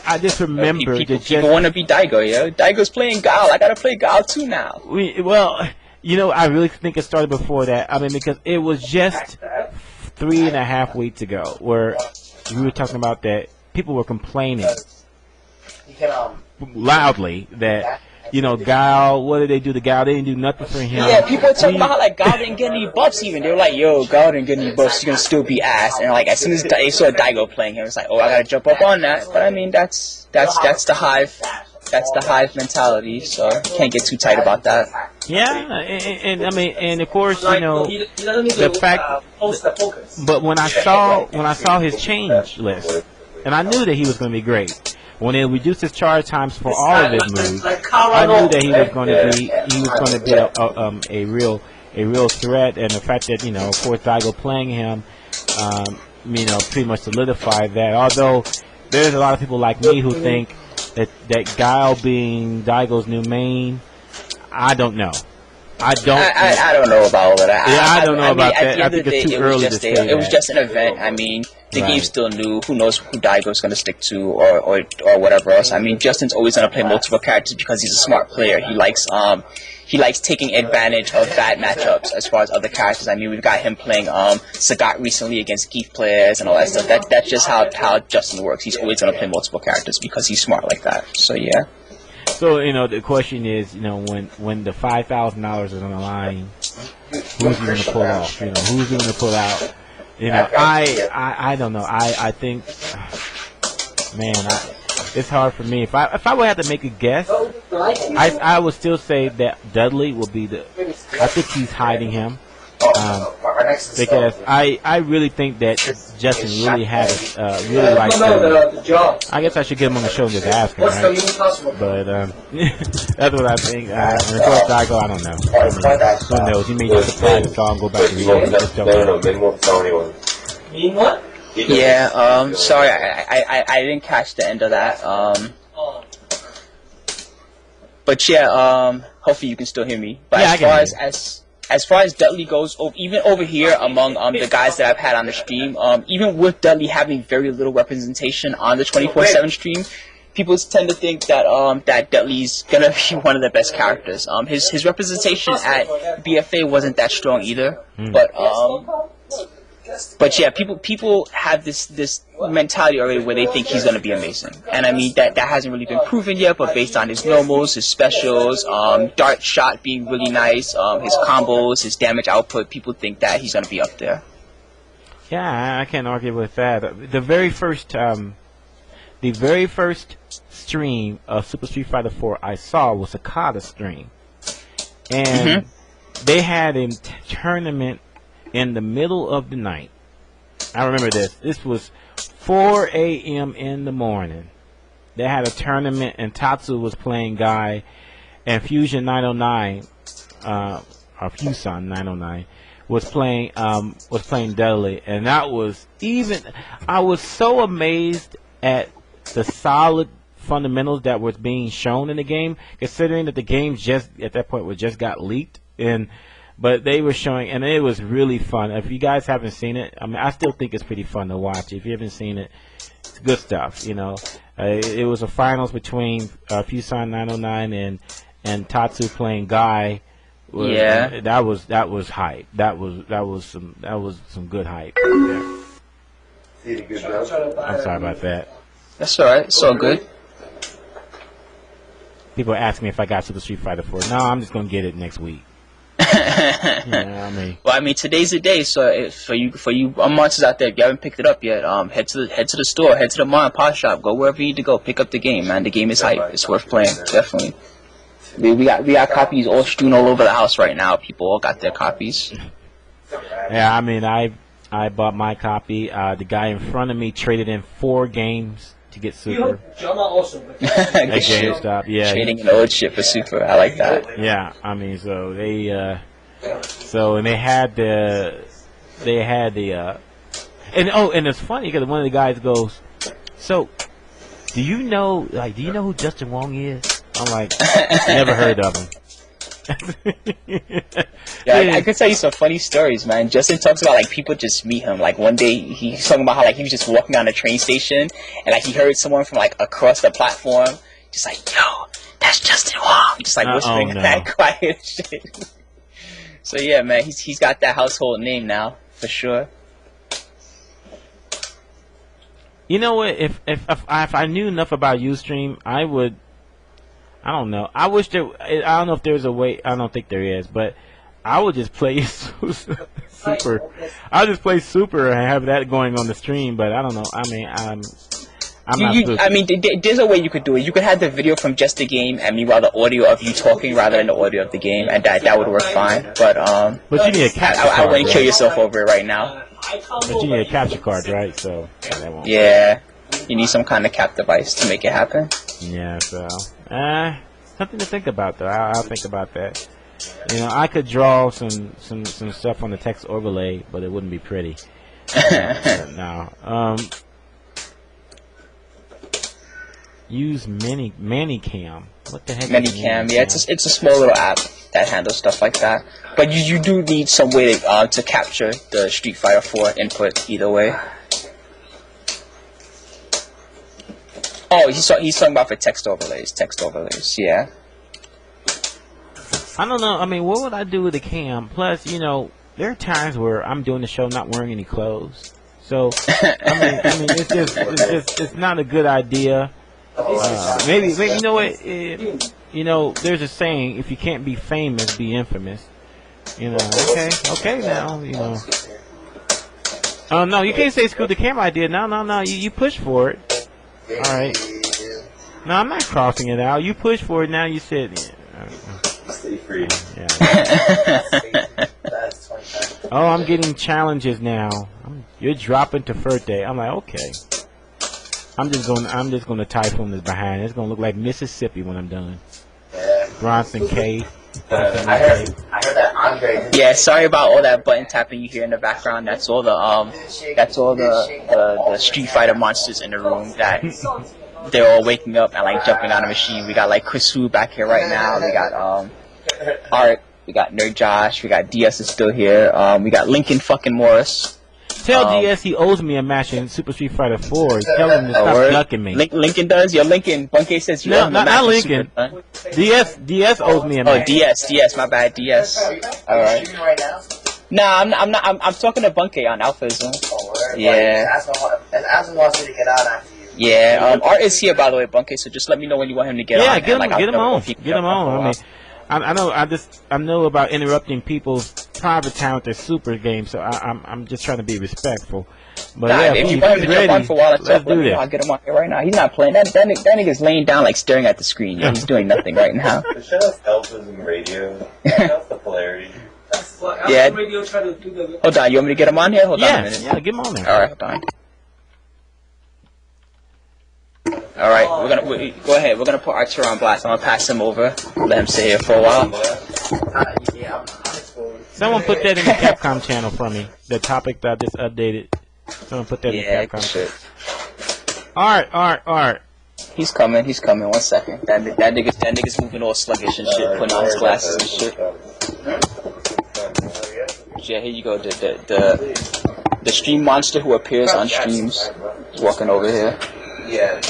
I just remember people want to be Daigo, yo. Daigo's playing Guile. I gotta play Guile too now. Well, you know, I really think it started before that. I mean, because it was just 3.5 weeks ago where we were talking about that people were complaining loudly that, you know, Guile, what did they do to Guile? They didn't do nothing for him. Yeah, people were talking about how, like, Guile didn't get any buffs even. They were like, yo, Guile didn't get any buffs. He's going to still be ass. And, like, as soon as they saw Daigo playing him, it's like, oh, I got to jump up on that. But, I mean, that's the hive. That's the hive mentality, so can't get too tight about that. Yeah, and I mean, and of course, you know, the fact. But when I saw his change list, and I knew that he was going to be great. When they reduced his charge times for all of his moves, I knew that he was going to be a real threat. And the fact that, you know, of course, Daigo playing him, you know, pretty much solidified that. Although there's a lot of people like me who think that Guile being Daigo's new main, I don't know. I don't know about all of that. Yeah, I don't know about that. I think it's too early to say that. It was just an event. I mean, the game's still new. Who knows who Daigo's going to stick to or whatever else. I mean, Justin's always going to play multiple characters because he's a smart player. He likes taking advantage of bad matchups as far as other characters. I mean, we've got him playing Sagat recently against Geek players and all that stuff. That's just how Justin works. He's always going to play multiple characters because he's smart like that. So, yeah. So, you know, the question is, you know, when the $5,000 is on the line, who's he going to pull off? You know, who's he going to pull out? You know, I don't know. I think, man, it's hard for me. If I would have to make a guess, I would still say that Dudley will be I think he's hiding him. Because I really think that Justin really really likes him. I guess I should get him on the show and just ask him, right? But that's what I think. And of course, Daigo, I don't know. I mean, who knows? He may just apply the song, go back to the Yeah. Sorry, I didn't catch the end of that. But yeah. Hopefully you can still hear me. But yeah, as far as Dudley goes, even over here among the guys that I've had on the stream, even with Dudley having very little representation on the 24/7 stream, people tend to think that that Dudley's gonna be one of the best characters. His representation at BFA wasn't that strong either, but But yeah, people have this mentality already where they think he's gonna be amazing, and I mean that hasn't really been proven yet. But based on his normals, his specials, dart shot being really nice, his combos, his damage output, people think that he's gonna be up there. Yeah, I can't argue with that. The very first stream of Super Street Fighter 4 I saw was a Kata stream, and they had a tournament in the middle of the night. I remember this. This was 4 a.m. in the morning. They had a tournament, and Tatsu was playing Guile, and Fusion 909, or Fuson 909, was playing Dudley, and that was even. I was so amazed at the solid fundamentals that was being shown in the game, considering that the game just at that point was just got leaked, but they were showing, and it was really fun. If you guys haven't seen it, I mean, I still think it's pretty fun to watch. If you haven't seen it, it's good stuff. You know, it was a finals between Fuson 909 and Tatsu playing Guile. Yeah, that was hype. That was some good hype right there. I'm sorry about that. That's alright. It's all good. People ask me if I got Super Street Fighter 4. No, I'm just gonna get it next week. Yeah, I mean. Well, I mean, today's the day. So for you monsters out there, if you haven't picked it up yet, head to the store, head to the mom and pop shop, go wherever you need to go, pick up the game, man. The game is hype. It's worth playing, definitely. We got copies all strewn all over the house right now. People all got their copies. Yeah, I mean, I bought my copy. The guy in front of me traded in 4 games to get Super. At GameStop, yeah. Trading in old shit for Super. I like that. Yeah, I mean, so they and they had the and it's funny because one of the guys goes, so do you know who Justin Wong is? I'm like, never heard of him. Yeah, I could tell you some funny stories, man. Justin talks about like people just meet him. Like one day he's talking about how like he was just walking down a train station and like he heard someone from like across the platform just like, yo, that's Justin Wong, just like whispering that quiet shit. So yeah, man, he's got that household name now for sure. You know what? If I knew enough about Ustream, I would. I don't know. I wish there. I don't know if there's a way. I don't think there is, but I would just play Super. I'll just play Super and have that going on the stream. But I don't know. I mean, I'm not. I mean, there's a way you could do it. You could have the video from just the game, and meanwhile the audio of you talking rather than the audio of the game, and that would work fine. But you need a capture card. I wouldn't kill yourself over it right now. But you need a capture card, right? So that won't. Yeah, you need some kind of cap device to make it happen. Yeah. So. Something to think about though. I'll think about that. You know, I could draw some stuff on the text overlay, but it wouldn't be pretty. No. Use Manicam. What the heck? Manicam. Yeah, it's a small little app that handles stuff like that. But you do need some way to capture the Street Fighter 4 input either way. Oh, he's talking about for text overlays. Text overlays, yeah. I don't know. I mean, what would I do with a cam? Plus, you know, there are times where I'm doing the show not wearing any clothes. So, I mean, it's not a good idea. Maybe you know what? You know, there's a saying: if you can't be famous, be infamous. You know, okay, now, you know. Oh no, you can't say screw the camera idea. No, you push for it. All right. No, I'm not crossing it out. You push for it now. You said. Stay free. Yeah. Oh, I'm getting challenges now. You're dropping to birthday. I'm like, okay. I'm just gonna typhoon this behind. It's gonna look like Mississippi when I'm done. Yeah. Bronson K. I heard that Andre. Yeah, sorry about all that button tapping you hear in the background. That's all the Street Fighter monsters in the room that they're all waking up and like jumping on a machine. We got like Chris Wu back here right now. We got Art. We got Nerd Josh. We got DS is still here. We got Lincoln fucking Morris. Tell DS he owes me a match in Super Street Fighter 4. Tell him to stop ducking me. Lincoln does? Yo, Lincoln. Bunkei says you owe him a match. Not Lincoln. DS owes me a match. Oh, DS. My bad, DS. Alright. Nah, I'm not. I'm talking to Bunkei on AlphaISM. Oh, word? Yeah. Ask him wants me to get out after you. Yeah. Art is here, by the way, Bunkei. So just let me know when you want him to get on. Yeah, and, get him, like, I'll get him know on, if he get can him jump for a on. I while. mean, I know about interrupting people's private time with their super game, so I'm just trying to be respectful. But Nah, yeah, if you he's want him to jump on ready. for a while, Let's let do me know. I'll this. get him on here right now. He's not playing. That nigga's laying down, like, staring at the screen. Yo, he's doing nothing right now. The show has AlphaISM radio. That's the polarity. Yeah. Radio try to do the. Hold on, you want me to get him on here? Hold on a Yeah, minute. yeah, get him on there. All right, hold on. All right, go ahead. We're gonna put Archer on blast. I'm gonna pass him over. Let him stay here for a while. Yeah, I'm exposed. Someone put that in the Capcom channel for me. The topic that I just updated. Someone put that Yeah, in the Capcom. shit. Alright. He's coming. 1 second. That nigga's moving all sluggish and shit, putting on his glasses and shit. Yeah, here you go. The stream monster who appears on streams is walking over here. Yeah.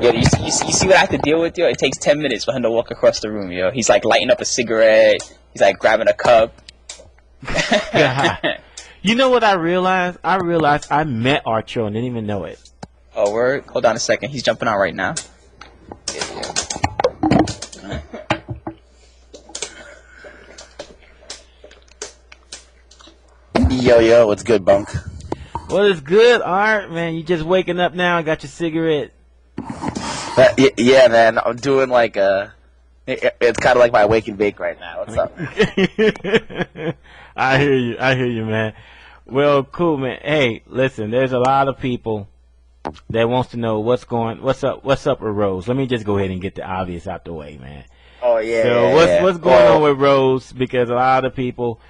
Yo, you see what I have to deal with, yo? It takes 10 minutes for him to walk across the room, yo. He's like lighting up a cigarette. He's like grabbing a cup. You know what I realized? I realized I met Archer and didn't even know it. Oh, word? Hold on a second. He's jumping on right now. Yo, what's good, Bunk? What is good, Art? Man, you just waking up now and got your cigarette. Yeah, man, I'm doing like it's kind of like my wake and bake right now. What's up? I hear you, man. Well, cool, man. Hey, listen, there's a lot of people that wants to know what's up with Rose. Let me just go ahead and get the obvious out the way, man. Oh yeah. So yeah, what's going on with Rose? Because a lot of people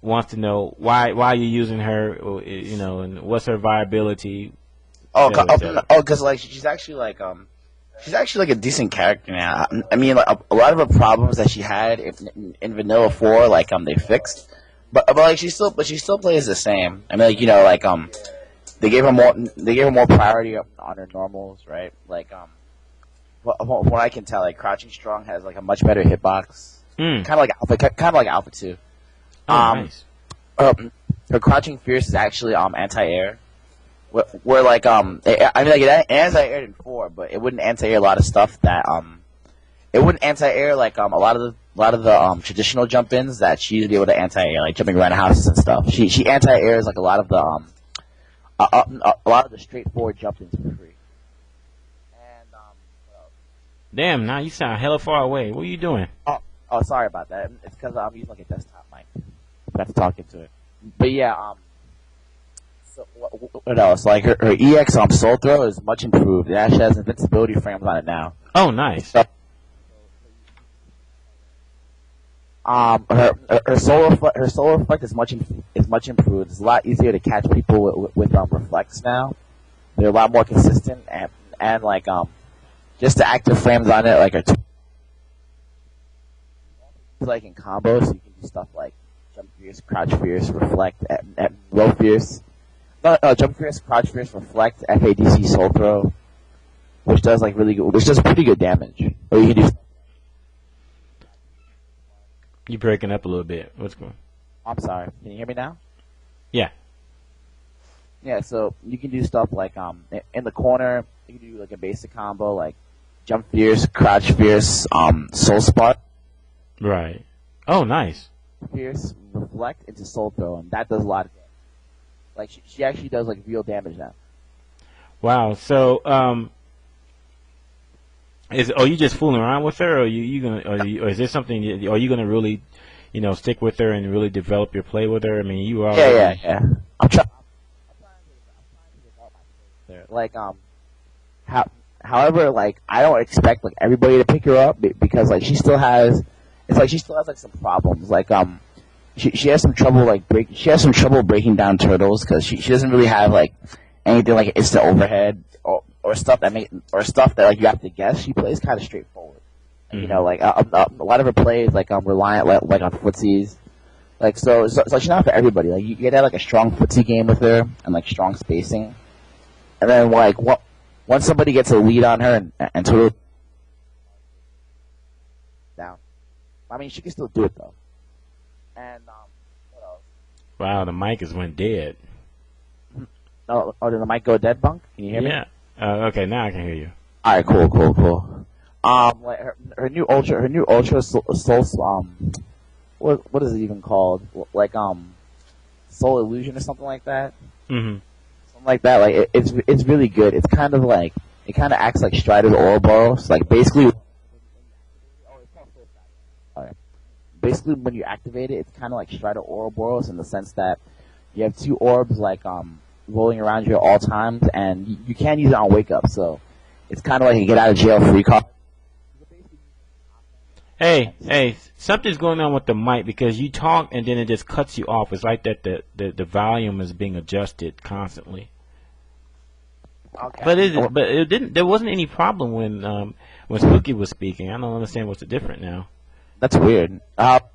wants to know why you're using her, you know, and what's her viability. Because like she's actually like a decent character now. I mean, like, a lot of the problems that she had in Vanilla 4, like they fixed, but like she still plays the same. I mean, like, you know, like they gave her more priority on her normals, right? Like from what I can tell, like Crouching Strong has like a much better hitbox, kind of like Alpha 2. Nice. Her Crouching Fierce is actually anti-air. Where like I mean, like it anti-aired in 4, but it wouldn't anti-air a lot of stuff that it wouldn't anti-air like a lot of the traditional jump-ins that she used to be able to anti-air, like jumping around houses and stuff. She anti-airs like a lot of the straightforward jump-ins for free. And Damn, now you sound hella far away. What are you doing? oh, sorry about that. It's because I'm using like a desktop mic. I have to talk into it. But yeah, so what else? Like her EX soul throw is much improved. It actually has invincibility frames on it now. Oh, nice. Her solar reflect is much improved. It's a lot easier to catch people with reflects now. They're a lot more consistent and like just the active frames on it like are like in combos, so you can do stuff like jump fierce, crouch fierce, reflect, and low fierce. No, jump fierce, crouch fierce, reflect, FADC soul throw, which does pretty good damage. Or you can do. You breaking up a little bit. What's going on? I'm sorry. Can you hear me now? Yeah. Yeah, so you can do stuff like in the corner, you can do like a basic combo like jump fierce, crouch fierce, soul spot. Right. Oh, nice. Fierce, reflect into soul throw, and that does a lot of damage. Like she actually does like real damage now. Wow. So, are you just fooling around with her, or or is this something? Are you gonna really, you know, stick with her and really develop your play with her? I mean, you are. Yeah. I'm trying to develop my play with her. Like however, like I don't expect like everybody to pick her up because like she still has like some problems. Like she has some trouble breaking down turtles because she doesn't really have like anything like instant overhead or stuff that like you have to guess. She plays kind of straightforward. Mm-hmm. You know, like a lot of her plays like reliant like on footsies. Like so she's not for everybody. Like you get to have like a strong footsie game with her and like strong spacing, and then like once somebody gets a lead on her and turtle down. I mean, she can still do it though. And Wow, the mic is went dead. Oh, did the mic go dead, Bunk? Can you hear me? Yeah. Okay, now I can hear you. All right, cool. Like her new ultra soul what is it even called? Like soul illusion or something like that. Mm-hmm. Something like that. Like it's really good. It's kind of like it kind of acts like Strider's Ouroboros. Like basically when you activate it, it's kind of like Strider Ouroboros in the sense that you have two orbs like rolling around you at all times, and you can't use it on wake up. So it's kind of like a get out of jail free card. Hey, something's going on with the mic because you talk and then it just cuts you off. It's like that the volume is being adjusted constantly. Okay. But it didn't. There wasn't any problem when Spooky was speaking. I don't understand what's the different now. That's weird. Directly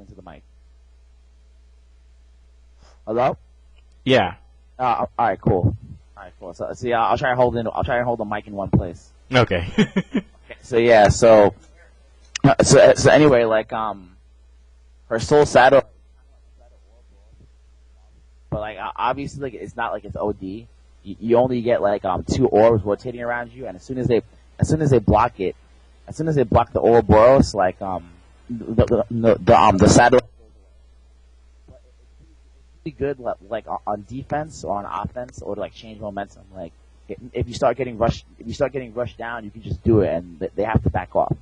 into the mic. Hello? Yeah. All right, cool. So see, I'll try and hold the mic in one place. Okay. So yeah, so anyway, like her soul saddle, but like obviously like it's not like it's OD. You only get like two orbs rotating around you, and as soon as they block it, as soon as they block the Ouroboros, like the saddle. Good like on defense or on offense or to like change momentum. Like if you start getting rushed down, you can just do it, and they have to back off.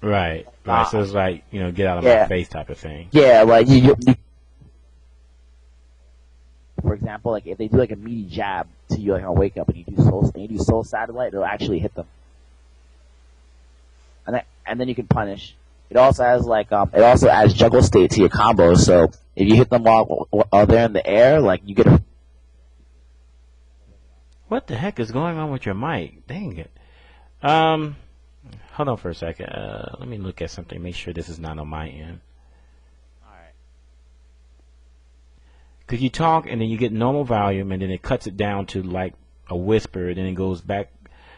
Right. So it's like get out of my face type of thing. Yeah, like you for example, like if they do like a meaty jab to you like on wake up and you do soul satellite, it'll actually hit them. And then you can punish. It also adds juggle state to your combos, so if you hit them while they're in the air, like you get a... What the heck is going on with your mic? Dang it. Hold on for a second. Let me look at something, make sure this is not on my end. Alright. Because you talk and then you get normal volume and then it cuts it down to like a whisper, then it goes back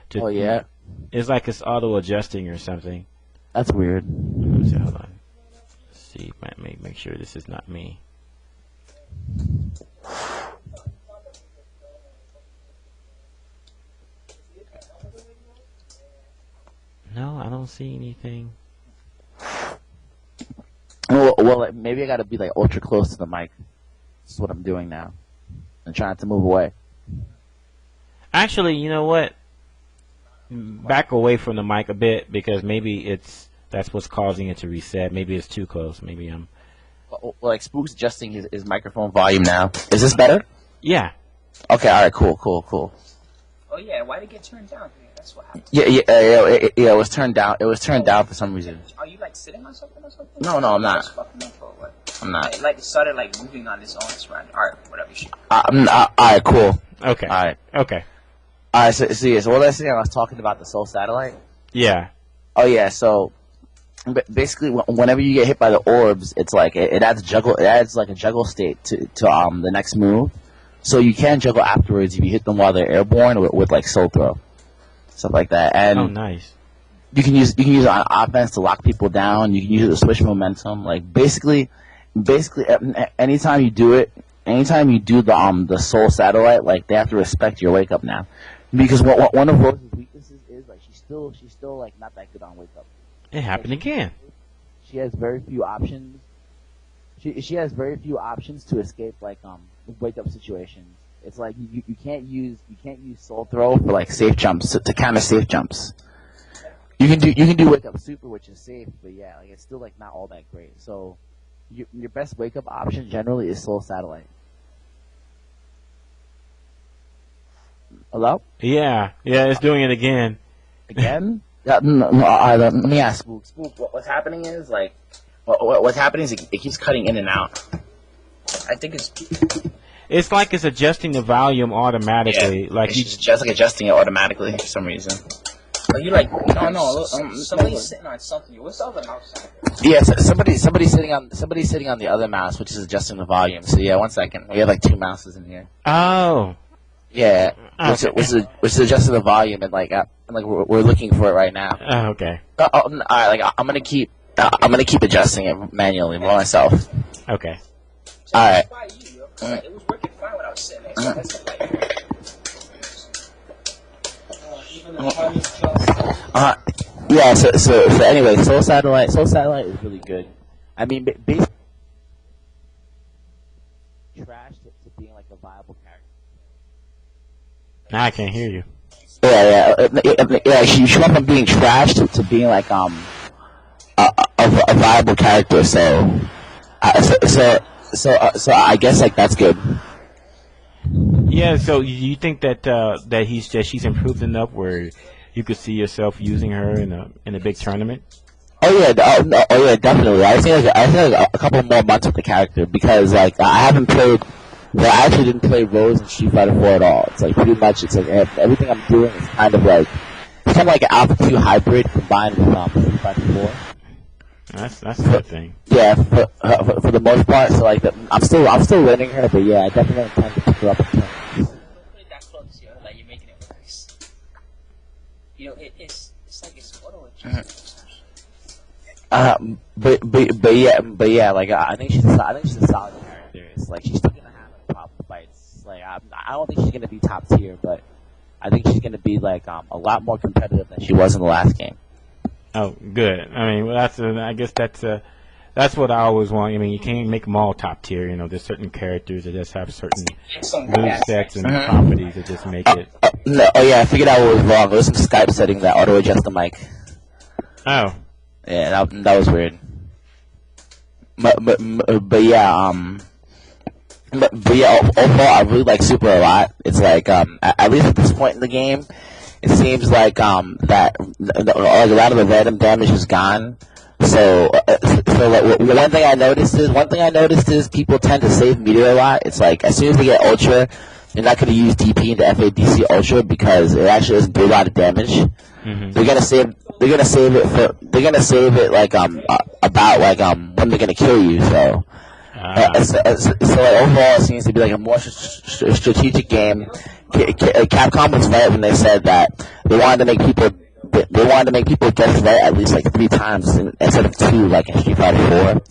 to... Oh, yeah? It's like it's auto-adjusting or something. That's weird. Let me see, hold on. Let's see, make sure this is not me. No, I don't see anything. Well, maybe I gotta be like ultra close to the mic. That's what I'm doing now. I'm trying to move away. Actually, you know what? Back away from the mic a bit because maybe that's what's causing it to reset. Maybe it's too close. Maybe I'm... Like Spook's adjusting his microphone volume now. Is this better? Yeah. Okay, alright, cool. Oh yeah, why did it get turned down? That's what happened. Yeah, it was turned down. It was turned down for some reason. Are you like sitting on something or something? No, I'm not. Just fucking up or what? I'm not. Like it started like moving on its own. It's random. Alright, whatever. Alright, cool. Okay. Alright. Okay. Alright, so what I saying, I was talking about the soul satellite. Yeah. Oh yeah, so basically, whenever you get hit by the orbs, it's like it adds like a juggle state to the next move. So you can juggle afterwards if you hit them while they're airborne with like soul throw, stuff like that. And oh, nice. You can use it on offense to lock people down. You can use it to switch momentum. Like basically, anytime you do the soul satellite, like they have to respect your wake up now, because one of Rose's weaknesses is like she's still like not that good on wake up. It happened again. She has very few options. She has very few options to escape like wake up situations. It's like you can't use soul throw for like safe jumps to counter safe jumps. You can do wake up super, which is safe, but yeah, like it's still like not all that great. So your best wake up option generally is soul satellite. Hello? Yeah, it's doing it again. Again? Let me ask Spook. Spook, what's happening is like, what's happening is it keeps cutting in and out. I think it's like it's adjusting the volume automatically. Yeah, like it's just like adjusting it automatically for some reason. Are you like somebody's sitting on something? What's the other mouse? Yeah, so somebody's sitting on the other mouse, which is adjusting the volume. So yeah, 1 second. We have like two mouses in here. Oh. Yeah, okay. which is adjusting the volume and like we're looking for it right now. Okay. All right, like I'm gonna keep I'm gonna keep adjusting it manually by myself. Okay. All right. It was working fine when I was sitting there. Yeah. So anyway, Soul Satellite is really good. I mean, basically, trash to being like a viable character. Now I can't hear you. Yeah. She went from being trash to being like a viable character. So I guess like that's good. Yeah. So you think that she's improved enough where you could see yourself using her in a big tournament? Oh yeah, definitely. I think like a couple more months with the character because like I haven't played. Well, I actually didn't play Rose and Street Fighter 4 at all. It's like pretty much it's like everything I'm doing is kind of like an Alpha 2 hybrid combined with Street Fighter 4. That's a good thing. Yeah, for the most part. So like I'm still learning her, but yeah, I definitely intend to pick her up in tournaments. That close, that you're making it worse. It's like it's auto adjustment. But yeah, like I think she's a solid character. It's like she's still gonna have like problem fights. Like I don't think she's gonna be top tier, but I think she's gonna be like a lot more competitive than she was in the last game. Oh, good. I mean, I guess that's what I always want. I mean, you can't make them all top tier. There's certain characters that just have certain move sets and properties that just make it. Oh yeah, I figured out what was wrong. It was some Skype setting that auto adjust the mic. Oh. Yeah, that was weird. But yeah, overall, I really like Super a lot. It's like, at least at this point in the game, it seems like that a lot of the random damage is gone. So like, one thing I noticed is people tend to save meter a lot. It's like as soon as they get Ultra, they're not going to use DP into FADC Ultra because it actually doesn't do a lot of damage. Mm-hmm. They're gonna save it like about like when they're gonna kill you. So like overall, it seems to be like a more strategic game. Capcom was right when they said that they wanted to make people get it right at least like 3 times instead of 2 like in Street Fighter 4.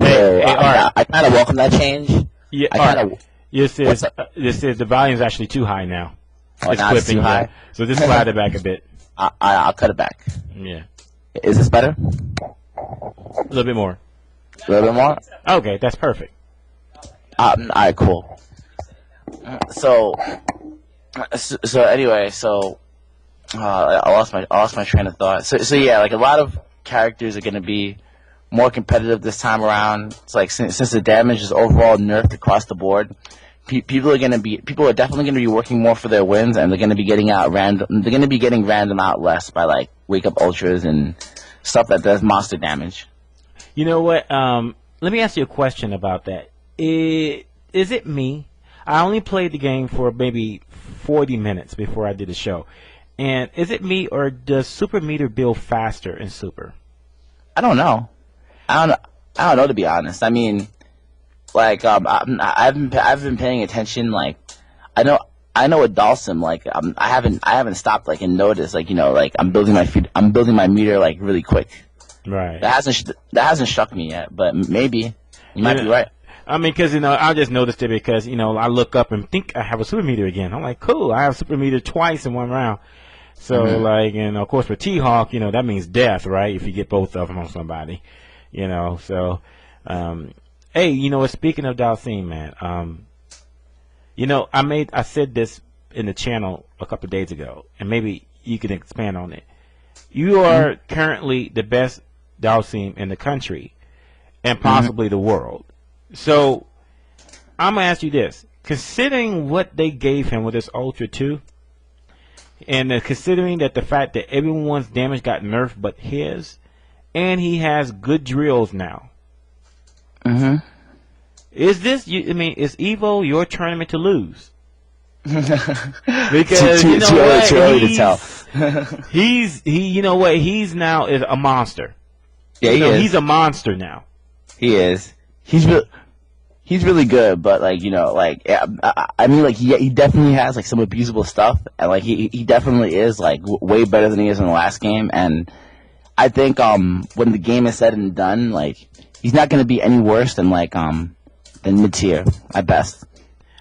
So I kind of welcome that change. Yeah, This is the volume's actually too high now. It's now it's too high. So just slide it back a bit. I'll cut it back. Yeah. Is this better? A little bit more. A little bit more? Okay, that's perfect. Alright, cool. So anyway, I lost my train of thought. So yeah, like a lot of characters are gonna be more competitive this time around. It's like since the damage is overall nerfed across the board, people are definitely gonna be working more for their wins, and they're gonna be getting random out less by like wake up ultras and stuff that does monster damage. You know what? Let me ask you a question about that. Is it me? I only played the game for maybe 40 minutes before I did the show. And is it me, or does Super Meter build faster in Super? I don't know. I don't know, to be honest. I mean, like I've been paying attention. Like I know with Dhalsim, like I haven't stopped like and noticed, like like I'm building my meter like really quick. Right. That hasn't struck me yet, but maybe you might be right. I mean, because I just noticed it because I look up and think I have a Super Meter again. I'm like, cool, I have Super Meter twice in one round. So like, and of course for T-Hawk, that means death, right? If you get both of them on somebody, So, hey, speaking of Dhalsim, man, I said this in the channel a couple of days ago, and maybe you can expand on it. You are currently the best Dhalsim in the country, and possibly the world. So, I'm gonna ask you this: considering what they gave him with this Ultra 2, and considering that the fact that everyone's damage got nerfed but his, and he has good drills now. Is this? Is Evo your tournament to lose? Because too early to tell. He's now is a monster. Yeah, he is. He's a monster now. He is. He's really good, but I mean, he definitely has like some abusable stuff, and like he definitely is like way better than he is in the last game, and I think when the game is said and done, like he's not going to be any worse than than mid tier at best.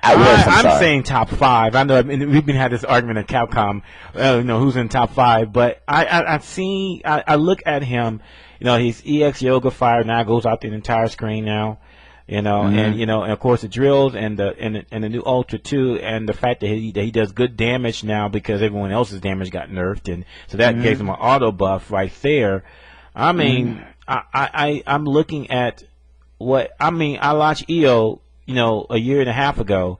At worst, I'm saying top 5. I know we've been had this argument at Capcom, who's in top 5. But I look at him, he's EX Yoga Fire now goes out the entire screen now, and and of course the drills and the new Ultra 2, and the fact that he does good damage now because everyone else's damage got nerfed, and so that gives him an auto buff right there. I mean, I'm looking at I watched EO. A year and a half ago,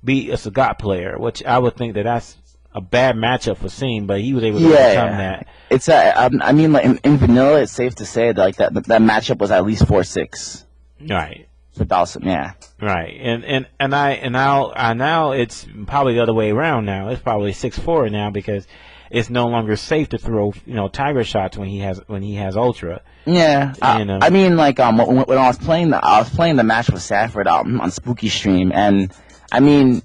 beat a Sagat player, which I would think that's a bad matchup for Seam, but he was able to overcome that. It's I mean, like in vanilla, it's safe to say that that matchup was at least 4-6. Right. For Dhalsim, yeah. Right, and now it's probably the other way around. Now it's probably 6-4 now because it's no longer safe to throw Tiger shots when he has Ultra. Yeah, I mean, like when I was playing the match with Safford on Spooky Stream, and I mean,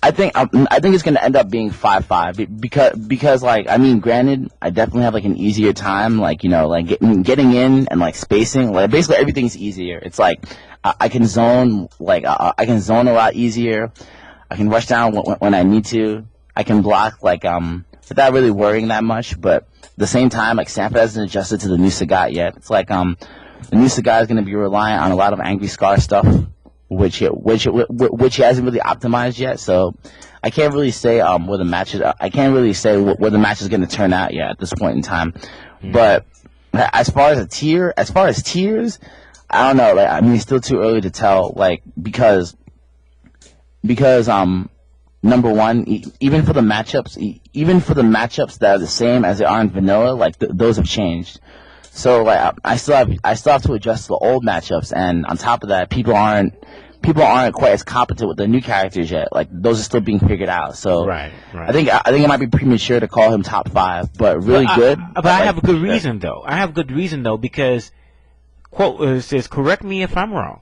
I think it's gonna end up being 5-5 because like I mean, granted, I definitely have like an easier time, like getting in and like spacing, like basically everything's easier. It's like I can zone I can zone a lot easier. I can rush down when I need to. I can block without really worrying that much, but at the same time, like Sanford hasn't adjusted to the new Sagat yet. It's like the new Sagat is going to be reliant on a lot of Angry Scar stuff, which he hasn't really optimized yet. So I can't really say where the match is. I can't really say where the match is going to turn out yet at this point in time. But as far as tiers, I don't know. Like I mean, it's still too early to tell. Like because number one, even for the matchups that are the same as they are in vanilla, like those have changed. So like I still have to adjust to the old matchups, and on top of that, people aren't quite as competent with the new characters yet. Like those are still being figured out. So right. I think it might be premature to call him top 5, but really good. But I have a good reason though. I have a good reason though because quote says, correct me if I'm wrong.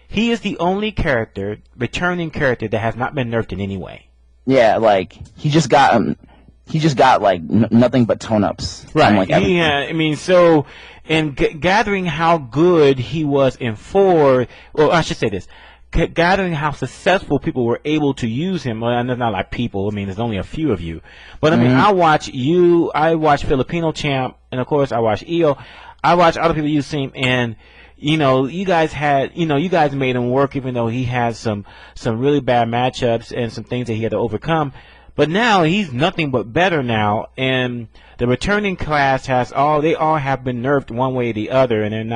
He is the only returning character that has not been nerfed in any way. Yeah, like he just got like nothing but tone ups. Right. I mean, so in gathering how good he was in 4, well, I should say this. Gathering how successful people were able to use him. Well, it's not like people. I mean, there's only a few of you. But I mean, I watch Filipino Champ, and of course I watch EO. I watch other people use him, and you guys made him work, even though he had some really bad matchups and some things that he had to overcome. But now he's nothing but better now, and the returning class they all have been nerfed one way or the other, and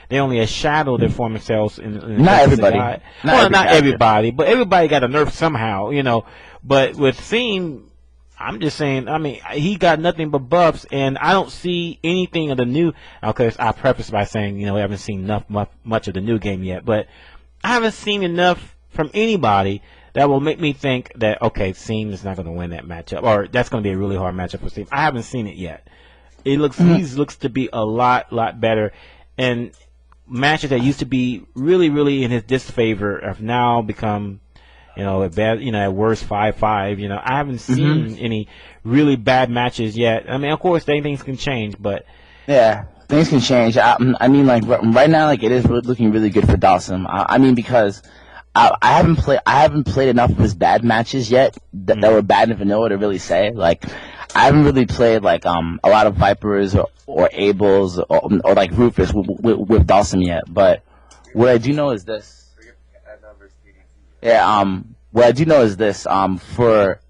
they only a shadow that form themselves in not everybody. Not everybody, but everybody got a nerf somehow, But with Seam, I'm just saying, I mean, he got nothing but buffs, and I don't see anything of the new. Okay, I preface by saying, we haven't seen much of the new game yet, but I haven't seen enough from anybody that will make me think that, okay, Seam is not going to win that matchup, or that's going to be a really hard matchup for Seam. I haven't seen it yet. He looks to be a lot better, and matches that used to be really, really in his disfavor have now become at worst 5-5. I haven't seen any really bad matches yet. I mean, of course, things can change, but yeah, things can change. I mean, like right now, like it is looking really good for Dhalsim. I mean, because I haven't played enough of his bad matches yet that were bad in vanilla to really say. Like, I haven't really played like a lot of Vipers or Abels or like Rufus with Dhalsim yet. But what I do know is this. Yeah, what I do know is this. For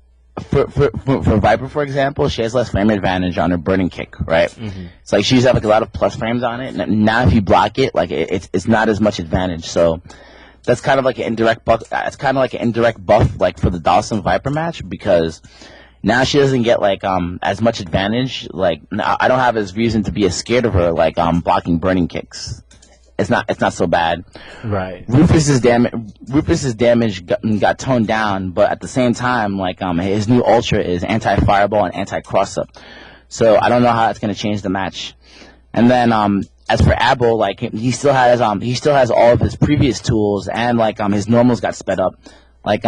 Viper, for example, she has less frame advantage on her burning kick, right? It's like she's have like a lot of plus frames on it. And now if you block it, like it's not as much advantage. So that's kind of like an indirect buff. It's kind of like an indirect buff, like for the Dhalsim Viper match, because now she doesn't get like as much advantage. Like I don't have as reason to be as scared of her, like blocking burning kicks. It's not so bad. Right. Rufus's damage got toned down, but at the same time, like his new ultra is anti-fireball and anti-cross-up. So I don't know how it's gonna change the match. And then as for Abel, like he still has all of his previous tools, and like his normals got sped up. Like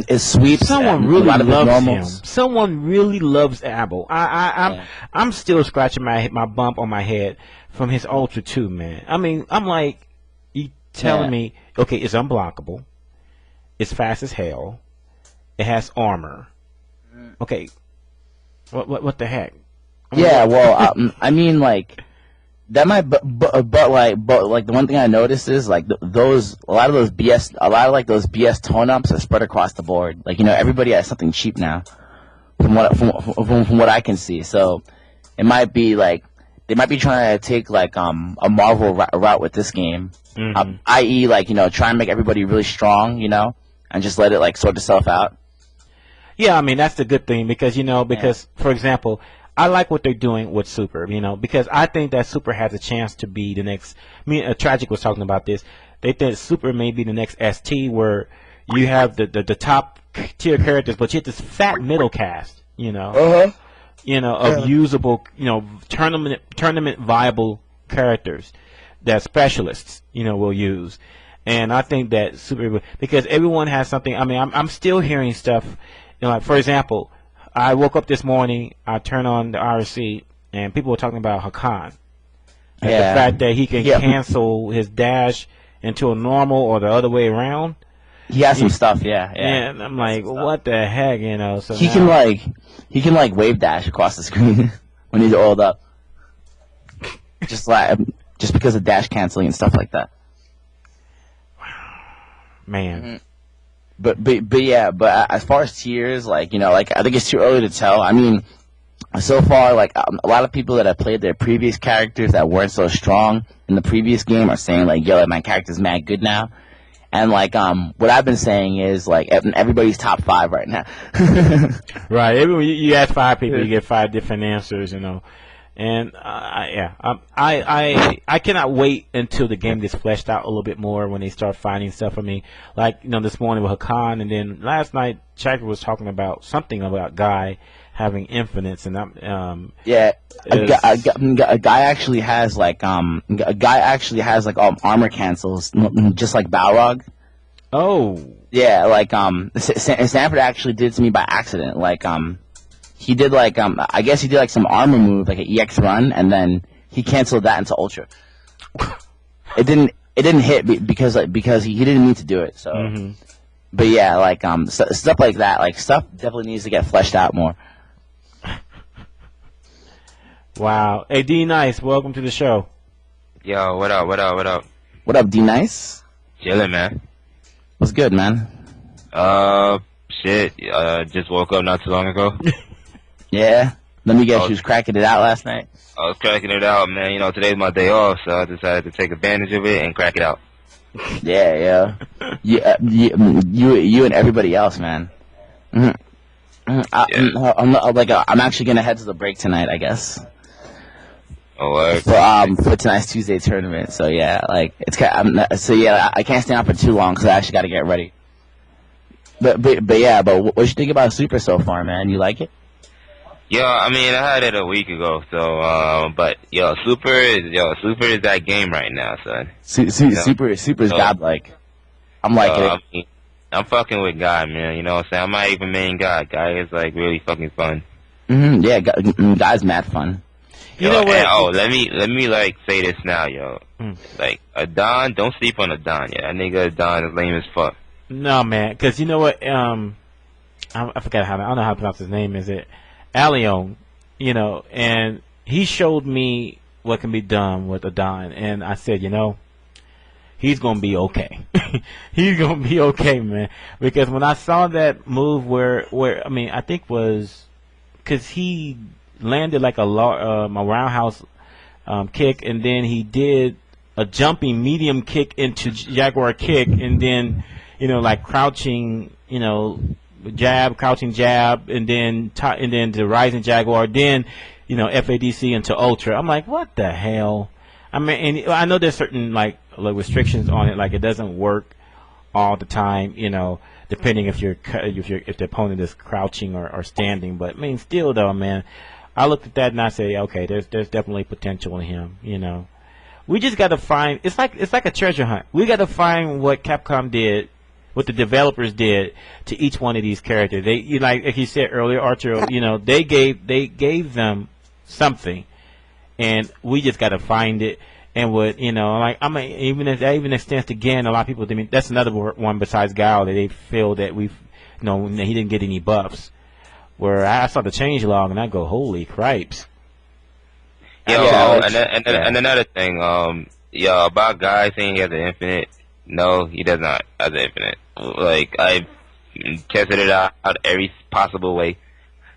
his sweeps. Someone a really lot of his loves him. normals. Someone really loves Abel. Yeah. I'm still scratching my bump on my head from his Ultra 2, man. I mean, I'm like, you telling me, okay, it's unblockable, it's fast as hell, it has armor. Okay, what the heck? I mean, Yeah, well, I mean, like that might, but like the one thing I noticed is like a lot of those BS tone ups are spread across the board. Like everybody has something cheap now, from what I can see. So it might be like they might be trying to take like a Marvel route with this game, i.e. like try and make everybody really strong, and just let it like sort itself out. Yeah, I mean that's the good thing because for example, I like what they're doing with Super, because I think that Super has a chance to be the next. I mean, Tragic was talking about this. They think Super may be the next ST, where you have the top tier characters, but you have this fat middle cast, of usable, tournament viable characters that specialists, will use. And I think that Super, because everyone has something. I mean, I'm still hearing stuff. Like for example, I woke up this morning, I turned on the RC, and people were talking about Hakan. And the fact that he can cancel his dash into a normal or the other way around. He has some stuff, yeah. And I'm like, what the heck, So he can wave dash across the screen when he's oiled up. Just because of dash canceling and stuff like that. Man. Mm-hmm. But as far as tiers, like I think it's too early to tell. I mean, so far, like a lot of people that have played their previous characters that weren't so strong in the previous game are saying like, yo, my character's mad good now. And like what I've been saying is like everybody's top 5 right now. Right. You ask 5 people, you get 5 different answers, And I cannot wait until the game gets fleshed out a little bit more when they start finding stuff for me. Like this morning with Hakan, and then last night Chakra was talking about something about Guy having infinites, and a guy actually has like armor cancels just like Balrog. Oh. Yeah, like Sanford actually did it to me by accident. Like he did like I guess he did like some armor move, like an EX run, and then he canceled that into Ultra. It didn't hit because he didn't need to do it. So, but yeah, like stuff like that, like stuff definitely needs to get fleshed out more. Wow. Hey, D Nice, welcome to the show. Yo, what up? What up, D Nice? Chillin', man. What's good, man? Shit. Just woke up not too long ago. Yeah. Let me guess, you was cracking it out last night? I was cracking it out, man. Today's my day off, so I decided to take advantage of it and crack it out. Yeah. You and everybody else, man. I'm actually gonna head to the break tonight, I guess. Oh, for tonight's Tuesday tournament. So yeah, like it's I can't stay on for too long because I actually got to get ready. But what you think about Super so far, man? You like it? Yeah, I mean, I had it a week ago, so but Super is that game right now, son. Super is godlike. I'm liking it. I mean, I'm fucking with Guy, man. You know what I'm saying? I'm not even main Guy. Guy is like really fucking fun. Yeah, Guy's mad fun. You know what? Let me like say this now, yo. Like Adon, don't sleep on Adon. Yeah, that nigga Adon is lame as fuck. No, man, because you know what? I forgot I don't know how to pronounce his name. Is it Alion? And he showed me what can be done with Adon, and I said, he's gonna be okay. He's gonna be okay, man. Because when I saw that move where I mean, I think was because he landed like a roundhouse kick, and then he did a jumping medium kick into Jaguar kick, and then like crouching crouching jab, and then the rising Jaguar, then FADC into Ultra. I'm like, what the hell? I mean, and I know there's certain like restrictions on it, like it doesn't work all the time, depending if the opponent is crouching or standing. But I mean, still though, man, I looked at that and I say, okay, there's definitely potential in him. We just got to find. It's like a treasure hunt. We got to find what Capcom did what the developers did to each one of these characters. They, like you said earlier, Archer, they gave them something, and we just got to find it. And what like even if that even extends to Gan, a lot of people. I mean, that's another one besides Guile that they feel that he didn't get any buffs. Where I saw the change log and I go, holy cripes. And another thing, about Guy saying he has an infinite. No, he does not have an infinite. Like, I've tested it out every possible way.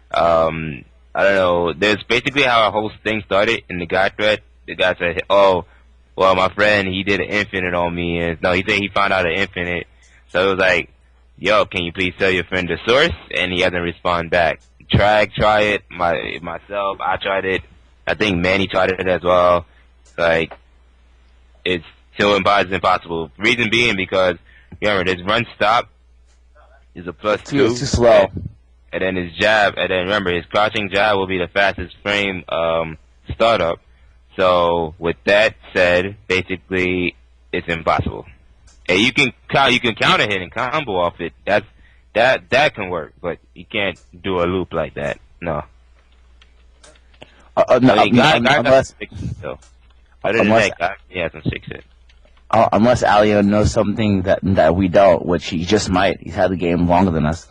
I don't know. There's basically how our whole thing started in the guy thread. The guy said, "Oh, well, my friend, he did an infinite on me." And no, he said he found out an infinite. So it was like, "Yo, can you please tell your friend the source?" And he hasn't responded back. Try it. Myself, I tried it. I think Manny tried it as well. Like, it's still impossible. Reason being because, remember, this run stop is a +2. It's too slow. And then his jab, and then remember, his crouching jab will be the fastest frame startup. So, with that said, basically, it's impossible. And you can counter hit and combo off it. That can work, but you can't do a loop like that. No. Unless he hasn't fixed it. Unless Alio knows something that we don't, which he just might. He's had the game longer than us.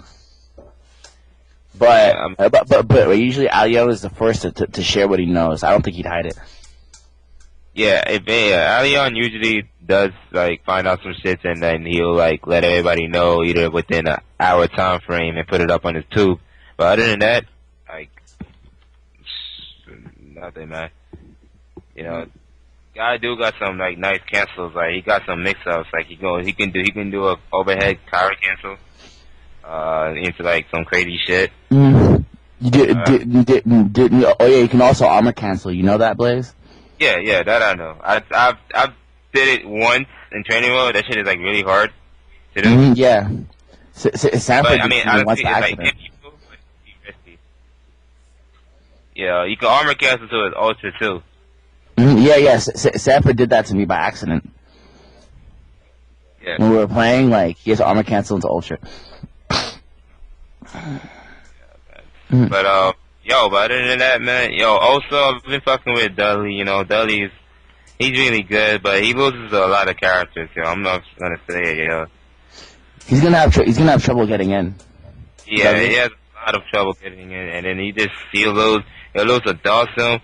But usually Alio is the first to share what he knows. I don't think he'd hide it. Yeah, Allion usually does like find out some shit and then he'll like let everybody know either within an hour time frame and put it up on his tube. But other than that, like nothing, man. Guy do got some like nice cancels. Like he got some mix ups. Like he can do a overhead Kyra cancel into like some crazy shit. You you can also armor cancel. You know that, Blaze? Yeah, that I know. I've did it once in training mode. That shit is like really hard to do. Yeah. Sanford once by accident. Yeah, you can armor cancel to his ultra too. Yeah. Sanford did that to me by accident. Yeah. When we were playing, like he has armor cancel into ultra. But but other than that, man, also I've been fucking with Dudley. Dudley's he's really good, but he loses a lot of characters. I'm not gonna say it. He's gonna have trouble getting in. Yeah, Dudley? He has a lot of trouble getting in, and then he'll lose a Dhalsim.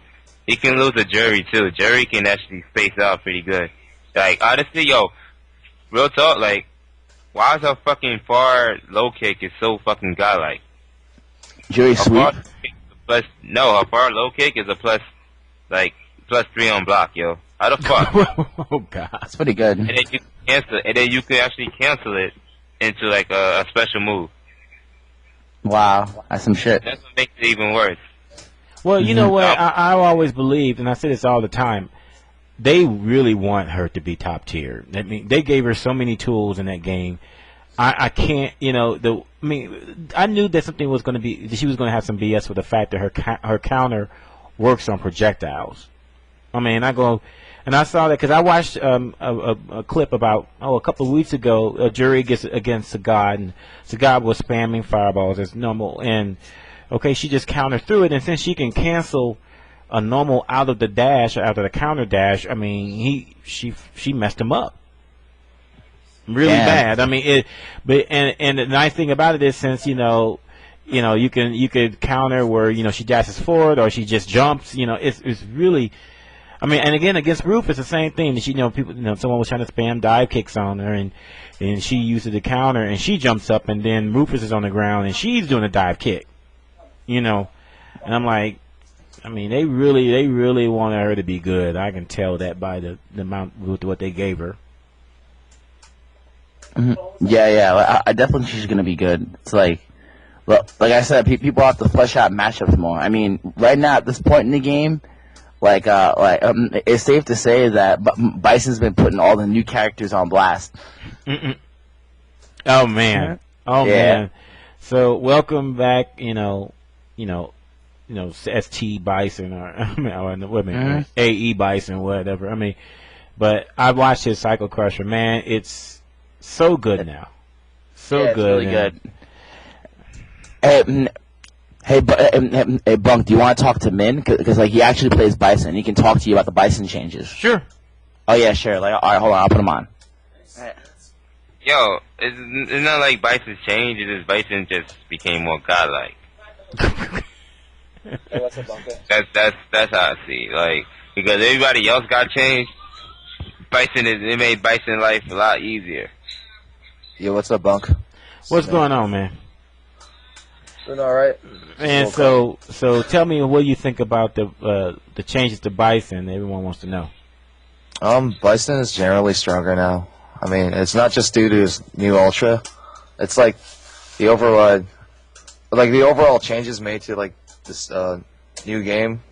He can lose a Jury too. Jury can actually space out pretty good. Like honestly, real talk, like why is her fucking far low kick is so fucking godlike? Jury sweep. Her far low kick is a +3 on block, yo. How the fuck? Oh god, that's pretty good. And then you can actually cancel it into like a special move. Wow, that's some shit. That's what makes it even worse. Well, you know what? I always believed, and I say this all the time. They really want her to be top tier. I mean, they gave her so many tools in that game. I can't, I knew that something was going to be, she was going to have some BS with the fact that her counter works on projectiles. I mean, I saw that because I watched a clip about, a couple of weeks ago, a Jury gets against Sagad, and Sagad was spamming fireballs as normal, and, she just countered through it, and since she can cancel a normal out of the dash, or out of the counter dash, I mean, she messed him up. Really bad. I mean, and the nice thing about it is since you could counter where she dashes forward or she just jumps. It's really. I mean, and again against Roof, it's the same thing. Someone was trying to spam dive kicks on her, and she uses the counter and she jumps up, and then Rufus is on the ground and she's doing a dive kick. And I'm like, I mean, they really wanted her to be good. I can tell that by the amount with what they gave her. Yeah. I definitely think she's gonna be good. It's like I said, people have to flesh out matchups more. I mean, right now at this point in the game, it's safe to say that Bison's been putting all the new characters on blast. Oh man, man. So welcome back, ST Bison or AE Bison, whatever. I mean, but I watched his Cycle Crusher. Man, it's so good now. So yeah, good. It's really good. Hey, Bunk, do you want to talk to Min? Because like he actually plays Bison, and he can talk to you about the Bison changes. Sure. Oh yeah, sure. Like, all right, hold on, I'll put him on. Yo, it's not like Bison's changed. It's just Bison just became more godlike. Hey, what's up, Bunker? That's how I see it. Like, because everybody else got changed, it made Bison life a lot easier. Yo, what's up, Bunk? What's going on, man? Doing all right. And so tell me what you think about the changes to Bison. Everyone wants to know. Bison is generally stronger now. I mean, it's not just due to his new Ultra. It's like the overall changes made to like this new game.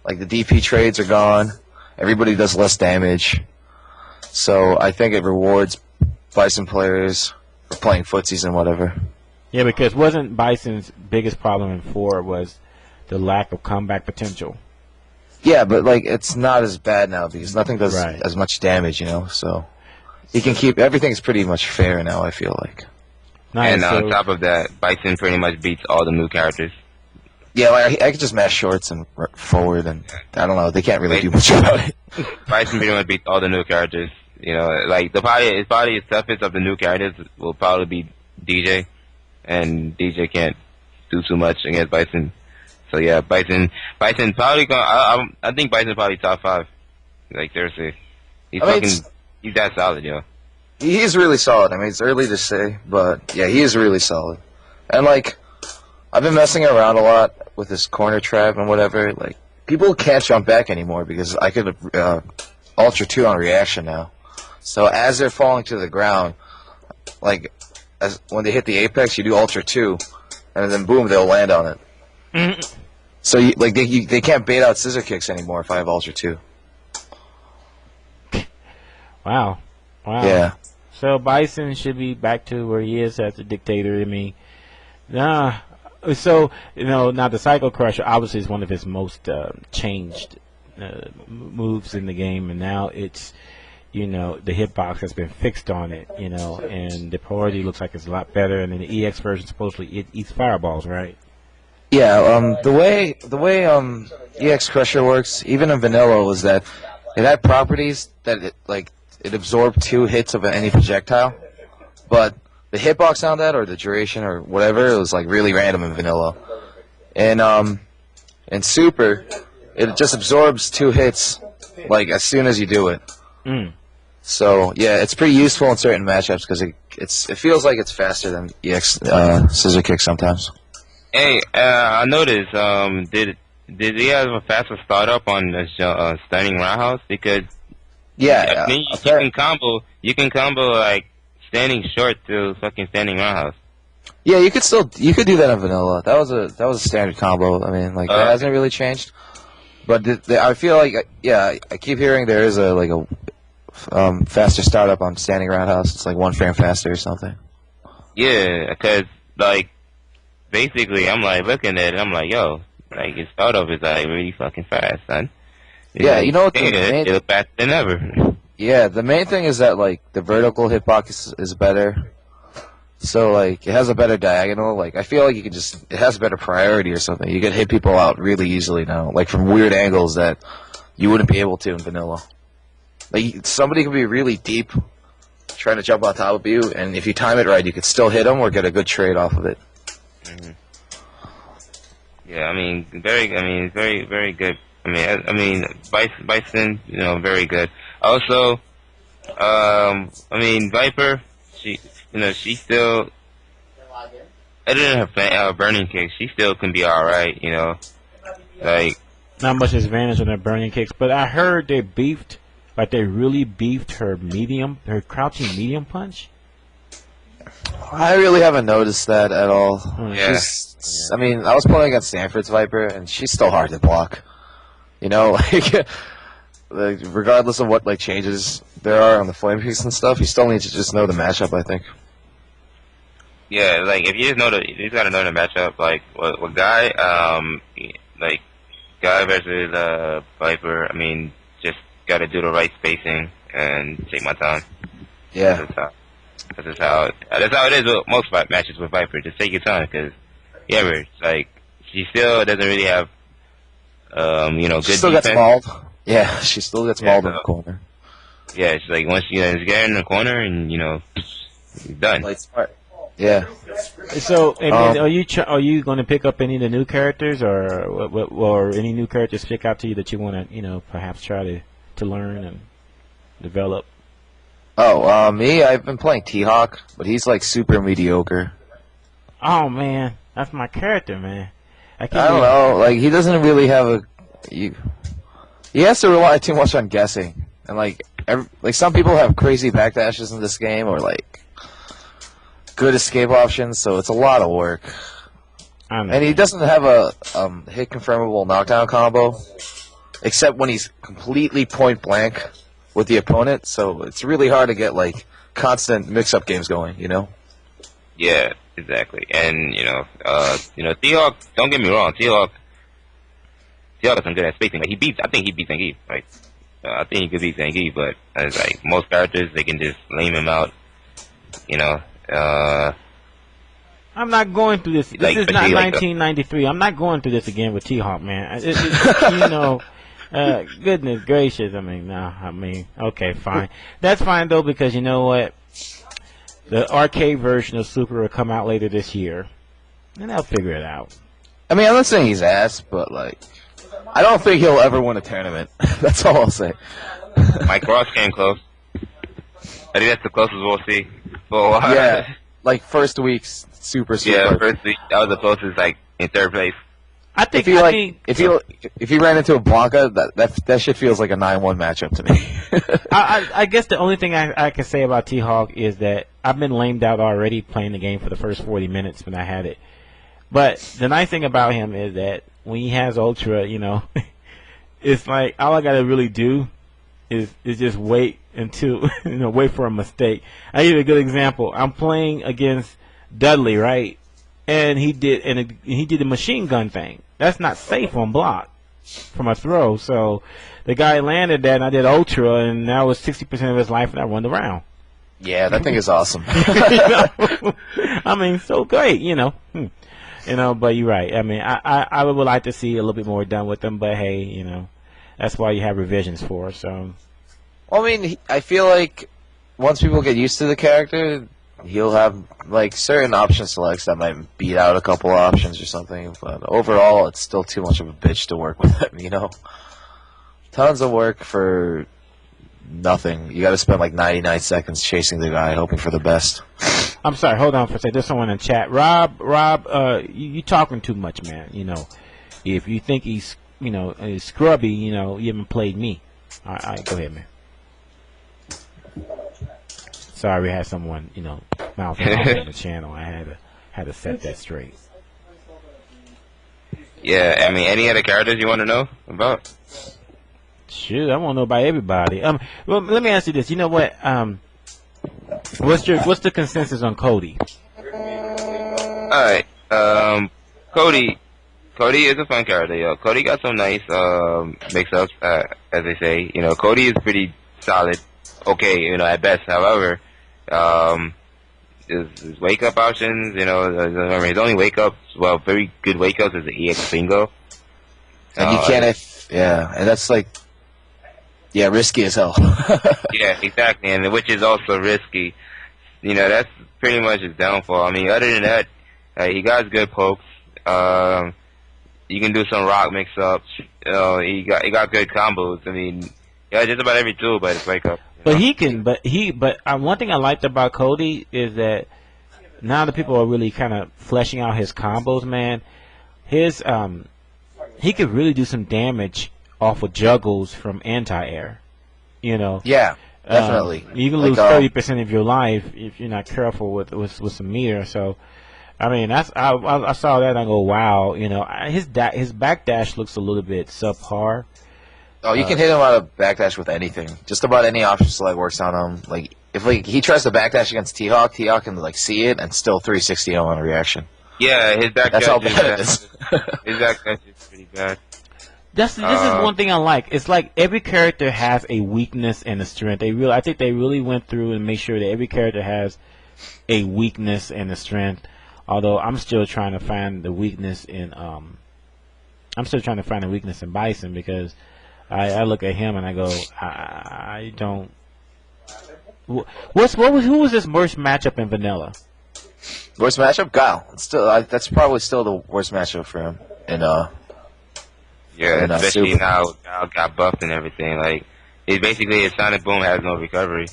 Like the DP trades are gone. Everybody does less damage. So I think it rewards Bison players for playing footsies and whatever. Yeah, because wasn't Bison's biggest problem in 4 was the lack of comeback potential? Yeah, but like it's not as bad now because nothing does Right. as much damage, you know. So he can keep everything's pretty much fair now. I feel like. Nice. And on So- top of that, Bison pretty much beats all the new characters. Yeah, like I could just mash shorts and forward, and I don't know. They can't really do much about it. Bison pretty much beats all the new characters. You know, like the probably the toughest of the new characters will probably be DJ, and DJ can't do too much against Bison. So yeah, Bison probably going. I think Bison probably top 5. Like seriously, he's he's that solid, yo. He's really solid. I mean, it's early to say, but yeah, he is really solid. And like, I've been messing around a lot with this corner trap and whatever. Like, people can't jump back anymore because I could Ultra 2 on reaction now. So as they're falling to the ground, like, when they hit the apex, you do Ultra 2, and then boom, they'll land on it. So they can't bait out scissor kicks anymore if I have Ultra 2. Wow. Yeah. So Bison should be back to where he is as a dictator. I mean, so now the Psycho Crusher obviously is one of his most changed moves in the game, and now it's the hitbox has been fixed on it, and the priority looks like it's a lot better, and then the EX version supposedly it eats fireballs, right? Yeah, the way EX Crusher works, even in vanilla, was that it had properties that it absorbed 2 hits of any projectile, but the hitbox on that, or the duration, or whatever, it was like really random in vanilla. And in Super, it just absorbs 2 hits like as soon as you do it. So yeah, it's pretty useful in certain matchups because it feels like it's faster than EX scissor kick sometimes. Hey, I noticed. Did he have a faster startup on the stunning roundhouse? Because Yeah, you can combo like standing short to fucking standing roundhouse. yeah, you could do that in vanilla. That was a standard combo. I mean, that hasn't really changed. But I feel like I keep hearing there is a faster startup on standing roundhouse. It's like 1 frame faster or something. Yeah, because basically I'm like looking at it, I'm like, yo, like his startup is like really fucking fast, son. It's Yeah, like, you know what? it's faster than ever. Yeah, the main thing is that the vertical hitbox is better. So it has a better diagonal. I feel like it has better priority or something. You can hit people out really easily now, from weird angles that you wouldn't be able to in vanilla. Somebody could be really deep trying to jump on top of you, and if you time it right, you could still hit them or get a good trade off of it. Mm-hmm. Yeah, very, very good. Bison, very good. Also, Viper, she still, other than her burning kick, she still can be alright, Not much advantage on her burning kicks, but I heard they really beefed her crouching medium punch. I really haven't noticed that at all. Yeah. I was playing against Stanford's Viper, and she's still hard to block. Regardless of what changes there are on the flame piece and stuff, you still need to just know the matchup, I think. Yeah, if you just gotta know the matchup, with Guy, Guy versus Viper, just gotta do the right spacing and take my time. Yeah. That's how it is with most matches with Viper. Just take your time, because it's like she still doesn't really have good She still defense. gets mauled. Yeah, she still gets mauled in the corner. Yeah, it's like once you just get in the corner and you're done. Like smart. Yeah. So, and are you going to pick up any of the new characters, or any new characters stick out to you that you want to perhaps try to learn and develop? Oh, me? I've been playing T-Hawk, but he's like super mediocre. Oh man, that's my character, man. I don't know. Like he doesn't really have he has to rely too much on guessing, and like some people have crazy backdashes in this game, or like good escape options, so it's a lot of work. And he doesn't have a hit confirmable knockdown combo, except when he's completely point blank with the opponent. So it's really hard to get like constant mix-up games going, Yeah, exactly. And T-Hawk. Don't get me wrong, T-Hawk isn't good at spacing. Like I think he beats Zangief. Like I think he could beat Zangief, but it's like most characters, they can just lame him out. I'm not going through this. This Like, is not especially like 1993. I'm not going through this again with T-Hawk, man. Goodness gracious. Okay, fine. That's fine, though, because you know what? The arcade version of Super will come out later this year, and they'll figure it out. I mean, I'm not saying he's ass, but like, I don't think he'll ever win a tournament. That's all I'll say. Mike Ross came close. I think that's the closest we'll see for a while. Yeah, like first week's Super. Yeah, first week that was the closest, like in third place. I think if he ran into a Blanca, that shit feels like a 9-1 matchup to me. I guess the only thing I can say about T-Hawk is that I've been lamed out already playing the game for the first 40 minutes when I had it. But the nice thing about him is that when he has Ultra, it's like all I gotta really do is just wait until wait for a mistake. I give you a good example. I'm playing against Dudley, right? And he did the machine gun thing. That's not safe on block from a throw. So the guy landed that, and I did Ultra, and that was 60% of his life, and I won the round. Yeah, that thing is awesome. So great, But you're right. I would like to see a little bit more done with them. But hey, that's why you have revisions for. So. Well, I feel like once people get used to the character, he'll have like certain option selects that might beat out a couple of options or something. But overall, it's still too much of a bitch to work with him. Tons of work for nothing. You got to spend like 99 seconds chasing the guy, hoping for the best. I'm sorry. Hold on for a second. There's someone in chat. Rob, you talking too much, man. If you think he's is scrubby, you haven't played me. All right, go ahead, man. Sorry, we had someone, mouthing off on the channel. I had to set that straight. Yeah, any other characters you want to know about? Shoot, I want to know about everybody. Well, let me ask you this. You know what? What's the consensus on Cody? All right, Cody is a fun character. Yo, Cody got some nice mix-ups, as they say. Cody is pretty solid. Okay, at best. However, his wake-up options, remember his only wake-ups, very good wake-ups is the EX bingo. And you can't, and that's like, risky as hell. Yeah, exactly, and which is also risky. That's pretty much his downfall. Other than that, he got good pokes. You can do some rock mix-ups. He got good combos. Just about every tool but his wake-up. But he can. But one thing I liked about Cody is that now that people are really kind of fleshing out his combos, man. He could really do some damage off of juggles from anti-air. Yeah, definitely. You can lose 30% of your life if you're not careful with some meter. So, I saw that and I go, wow. His backdash looks a little bit subpar. Oh, you can hit him out of backdash with anything. Just about any option select works on him. Like if he tries to backdash against T-Hawk, T-Hawk can see it and still 360 him on a reaction. Yeah, his backdash. That's how bad it is. His backdash is pretty bad. This is one thing I like. It's like every character has a weakness and a strength. I think they really went through and made sure that every character has a weakness and a strength. Although I'm still trying to find the weakness in Bison, because I look at him and I go, I don't. Who was this worst matchup in Vanilla? Worst matchup, Guile. It's still, that's probably still the worst matchup for him. Yeah, in, especially Super. now Guile got buffed and everything. Like, it basically his Sonic Boom has no recovery.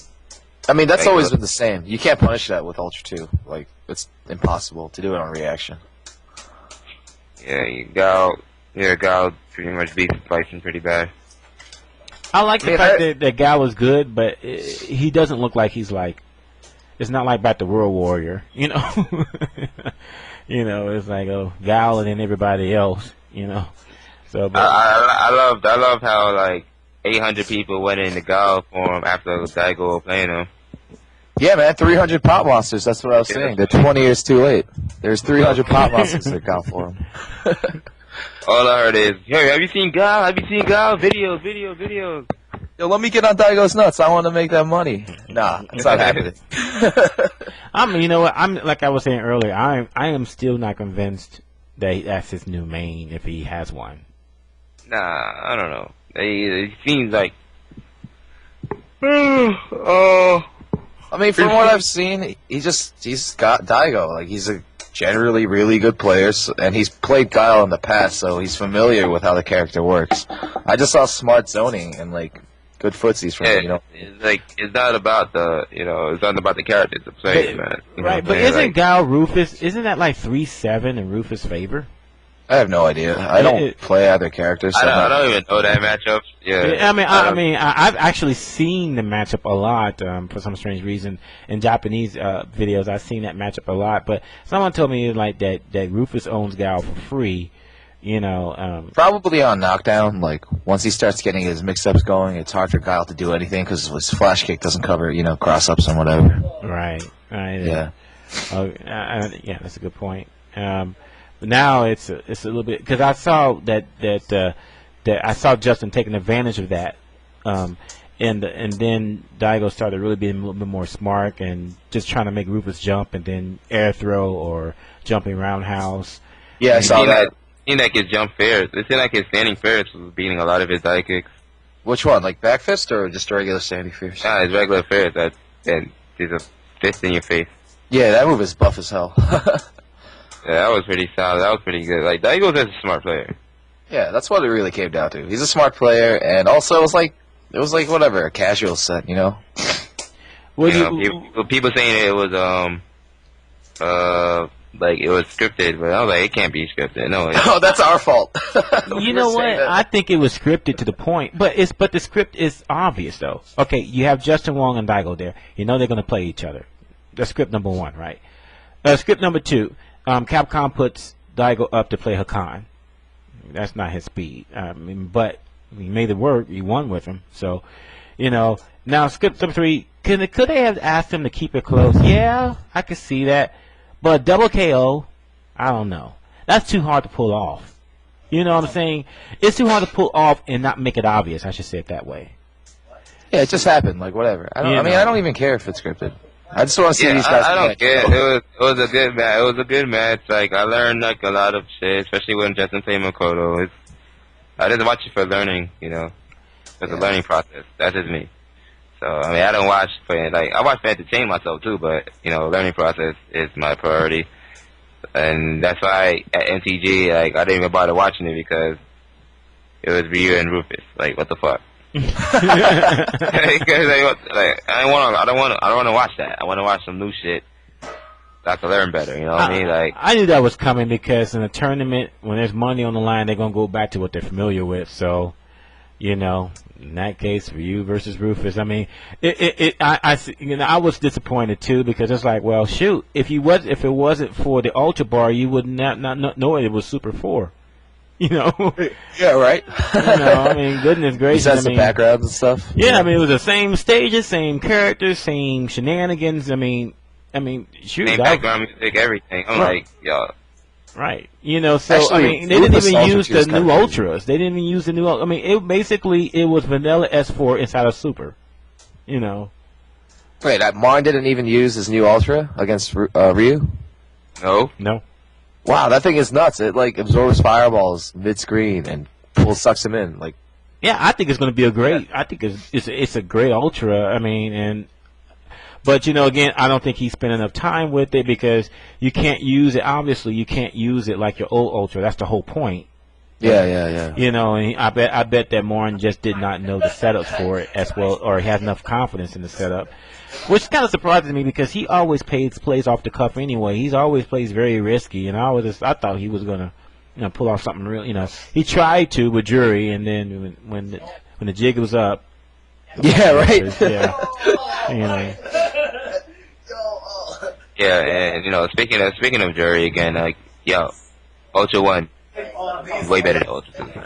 I mean, that's Like, always been the same. You can't punish that with Ultra 2. Like, it's impossible to do it on reaction. Yeah, Guile pretty much beats Bison pretty bad. I like the fact that guy was good, but he doesn't look like he's like. It's not like back to World Warrior, you know. You know, it's like Guile and then everybody else, you know. So, but I love how like 800 people went into Guile for him after Daigo playing him. Yeah, man, 300 pop monsters. That's what I was saying. They're 20 years too late. There's 300 pop monsters that got for him. All I heard is, hey, have you seen Guile? Have you seen Guile? Videos. Yo, let me get on Daigo's nuts. I want to make that money. Nah, it's not happening. you know what? I'm like I was saying earlier. I am still not convinced that that's his new main if he has one. Nah, I don't know. It seems like. I mean, from what I've seen, he's got Daigo. Like, he's a generally really good player, and he's played Guile in the past, so he's familiar with how the character works. I just saw smart zoning and like good footsies from him, you know. It's like it's not about the characters to play, man. Right, but isn't Guile Rufus? Isn't that like 3-7 in Rufus' favor? I have no idea. I don't play either characters. So I don't even know that matchup. Yeah. I've actually seen the matchup a lot for some strange reason in Japanese videos. I've seen that matchup a lot, but someone told me like that Rufus owns Guile for free. You know, probably on knockdown. Like once he starts getting his mix-ups going, it's hard for Guile to do anything because his flash kick doesn't cover, cross-ups and whatever. Right. Yeah. Yeah, that's a good point. But now it's a little bit because I saw that I saw Justin taking advantage of that, and then Daigo started really being a little bit more smart and just trying to make Rufus jump and then air throw or jumping roundhouse. Yeah, I saw that. It seemed like his jump fairs. It seemed like his standing fairs was beating a lot of his die kicks. Which one, like back fist or just regular standing fairs? Nah, his regular fairs. And he's a fist in your face. Yeah, that move is buff as hell. Yeah, that was pretty solid. That was pretty good. Like, Daigo's just a smart player. Yeah, that's what it really came down to. He's a smart player, and also it was like whatever, a casual set, you know? People saying it was, like, it was scripted, but I was like, it can't be scripted. No. Oh, that's our fault. You know what? I think it was scripted to the point, but the script is obvious, though. Okay, you have Justin Wong and Daigo there. You know they're going to play each other. That's script number one, right? Script number two. Capcom puts Daigo up to play Hakan. That's not his speed. But he made it work. He won with him. So, now script number three. Could they have asked him to keep it close? Yeah, I could see that. But double KO, I don't know. That's too hard to pull off. You know what I'm saying? It's too hard to pull off and not make it obvious. I should say it that way. Yeah, it just happened. Like whatever. I don't even care if it's scripted. I just want to see these guys. I don't care. It was a good match. It was a good match. Like I learned like a lot of shit, especially when Justin played Makoto. I just watch it for learning, It's a learning process. That's just me. So I don't watch I watch for entertain myself too, but learning process is my priority, and that's why at MTG I didn't even bother watching it because it was Ryu and Rufus. Like what the fuck. Because I don't want to watch that. I want to watch some new shit so I can learn better. You know what I mean? Like I knew that was coming because in a tournament when there's money on the line, they're gonna go back to what they're familiar with. So, in that case, Ryu versus Rufus. I mean, I was disappointed too because it's like, well, shoot, if it wasn't for the Ultra Bar, you would not know it was Super 4. Yeah, right. I mean, goodness gracious. Besides the backgrounds and stuff. Yeah, I mean, it was the same stages, same characters, same shenanigans. I mean, shoot. Same background music, everything. I'm like, yo. Right. So, actually, they didn't Rufus even use the new crazy. Ultras. They didn't even use the new, it was vanilla S4 inside of Super. Wait, Marn didn't even use his new Ultra against Ryu? No. No. Wow, that thing is nuts. It like absorbs fireballs mid-screen and sucks them in. Like, Yeah, I think it's going to be a great. I think it's a great Ultra. I mean, but you know, again, I don't think he spent enough time with it because you can't use it. Obviously, you can't use it like your old Ultra. That's the whole point. yeah. You know, and I bet that Morin just did not know the setups for it as well, or he has enough confidence in the setup, which kind of surprises me because he always plays off the cuff anyway. He's always plays very risky, and I thought he was gonna, pull off something real. He tried to with Jury, and then when the jig was up, Yeah, right. yeah, Yeah, and speaking of Jury again, like Ultra One, way better than Ultra 2.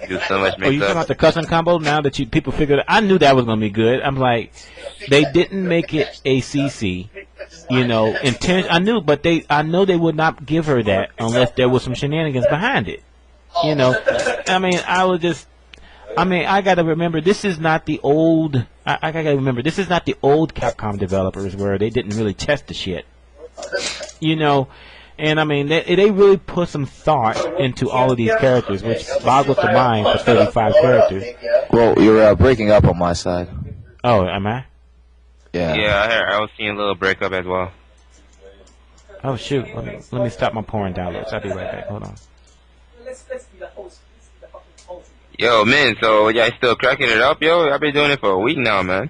You do so much Oh, you mix talking up. about the custom combo? Now that people figured, I knew that was gonna be good. I'm like, they didn't make it a CC, I knew, but I know they would not give her that unless there was some shenanigans behind it. I mean, I gotta remember, this is not the old. I gotta remember, this is not the old Capcom developers where they didn't really test the shit. And I mean, they really put some thought into all of these characters, which boggles the mind for 35 characters. Well, you're breaking up on my side. Oh, am I? Yeah. Yeah, I was seeing a little breakup as well. Oh shoot! Let me stop my porn downloads. I'll be right back. Hold on. Yo, man, so y'all still cracking it up, yo? I've been doing it for a week now, man.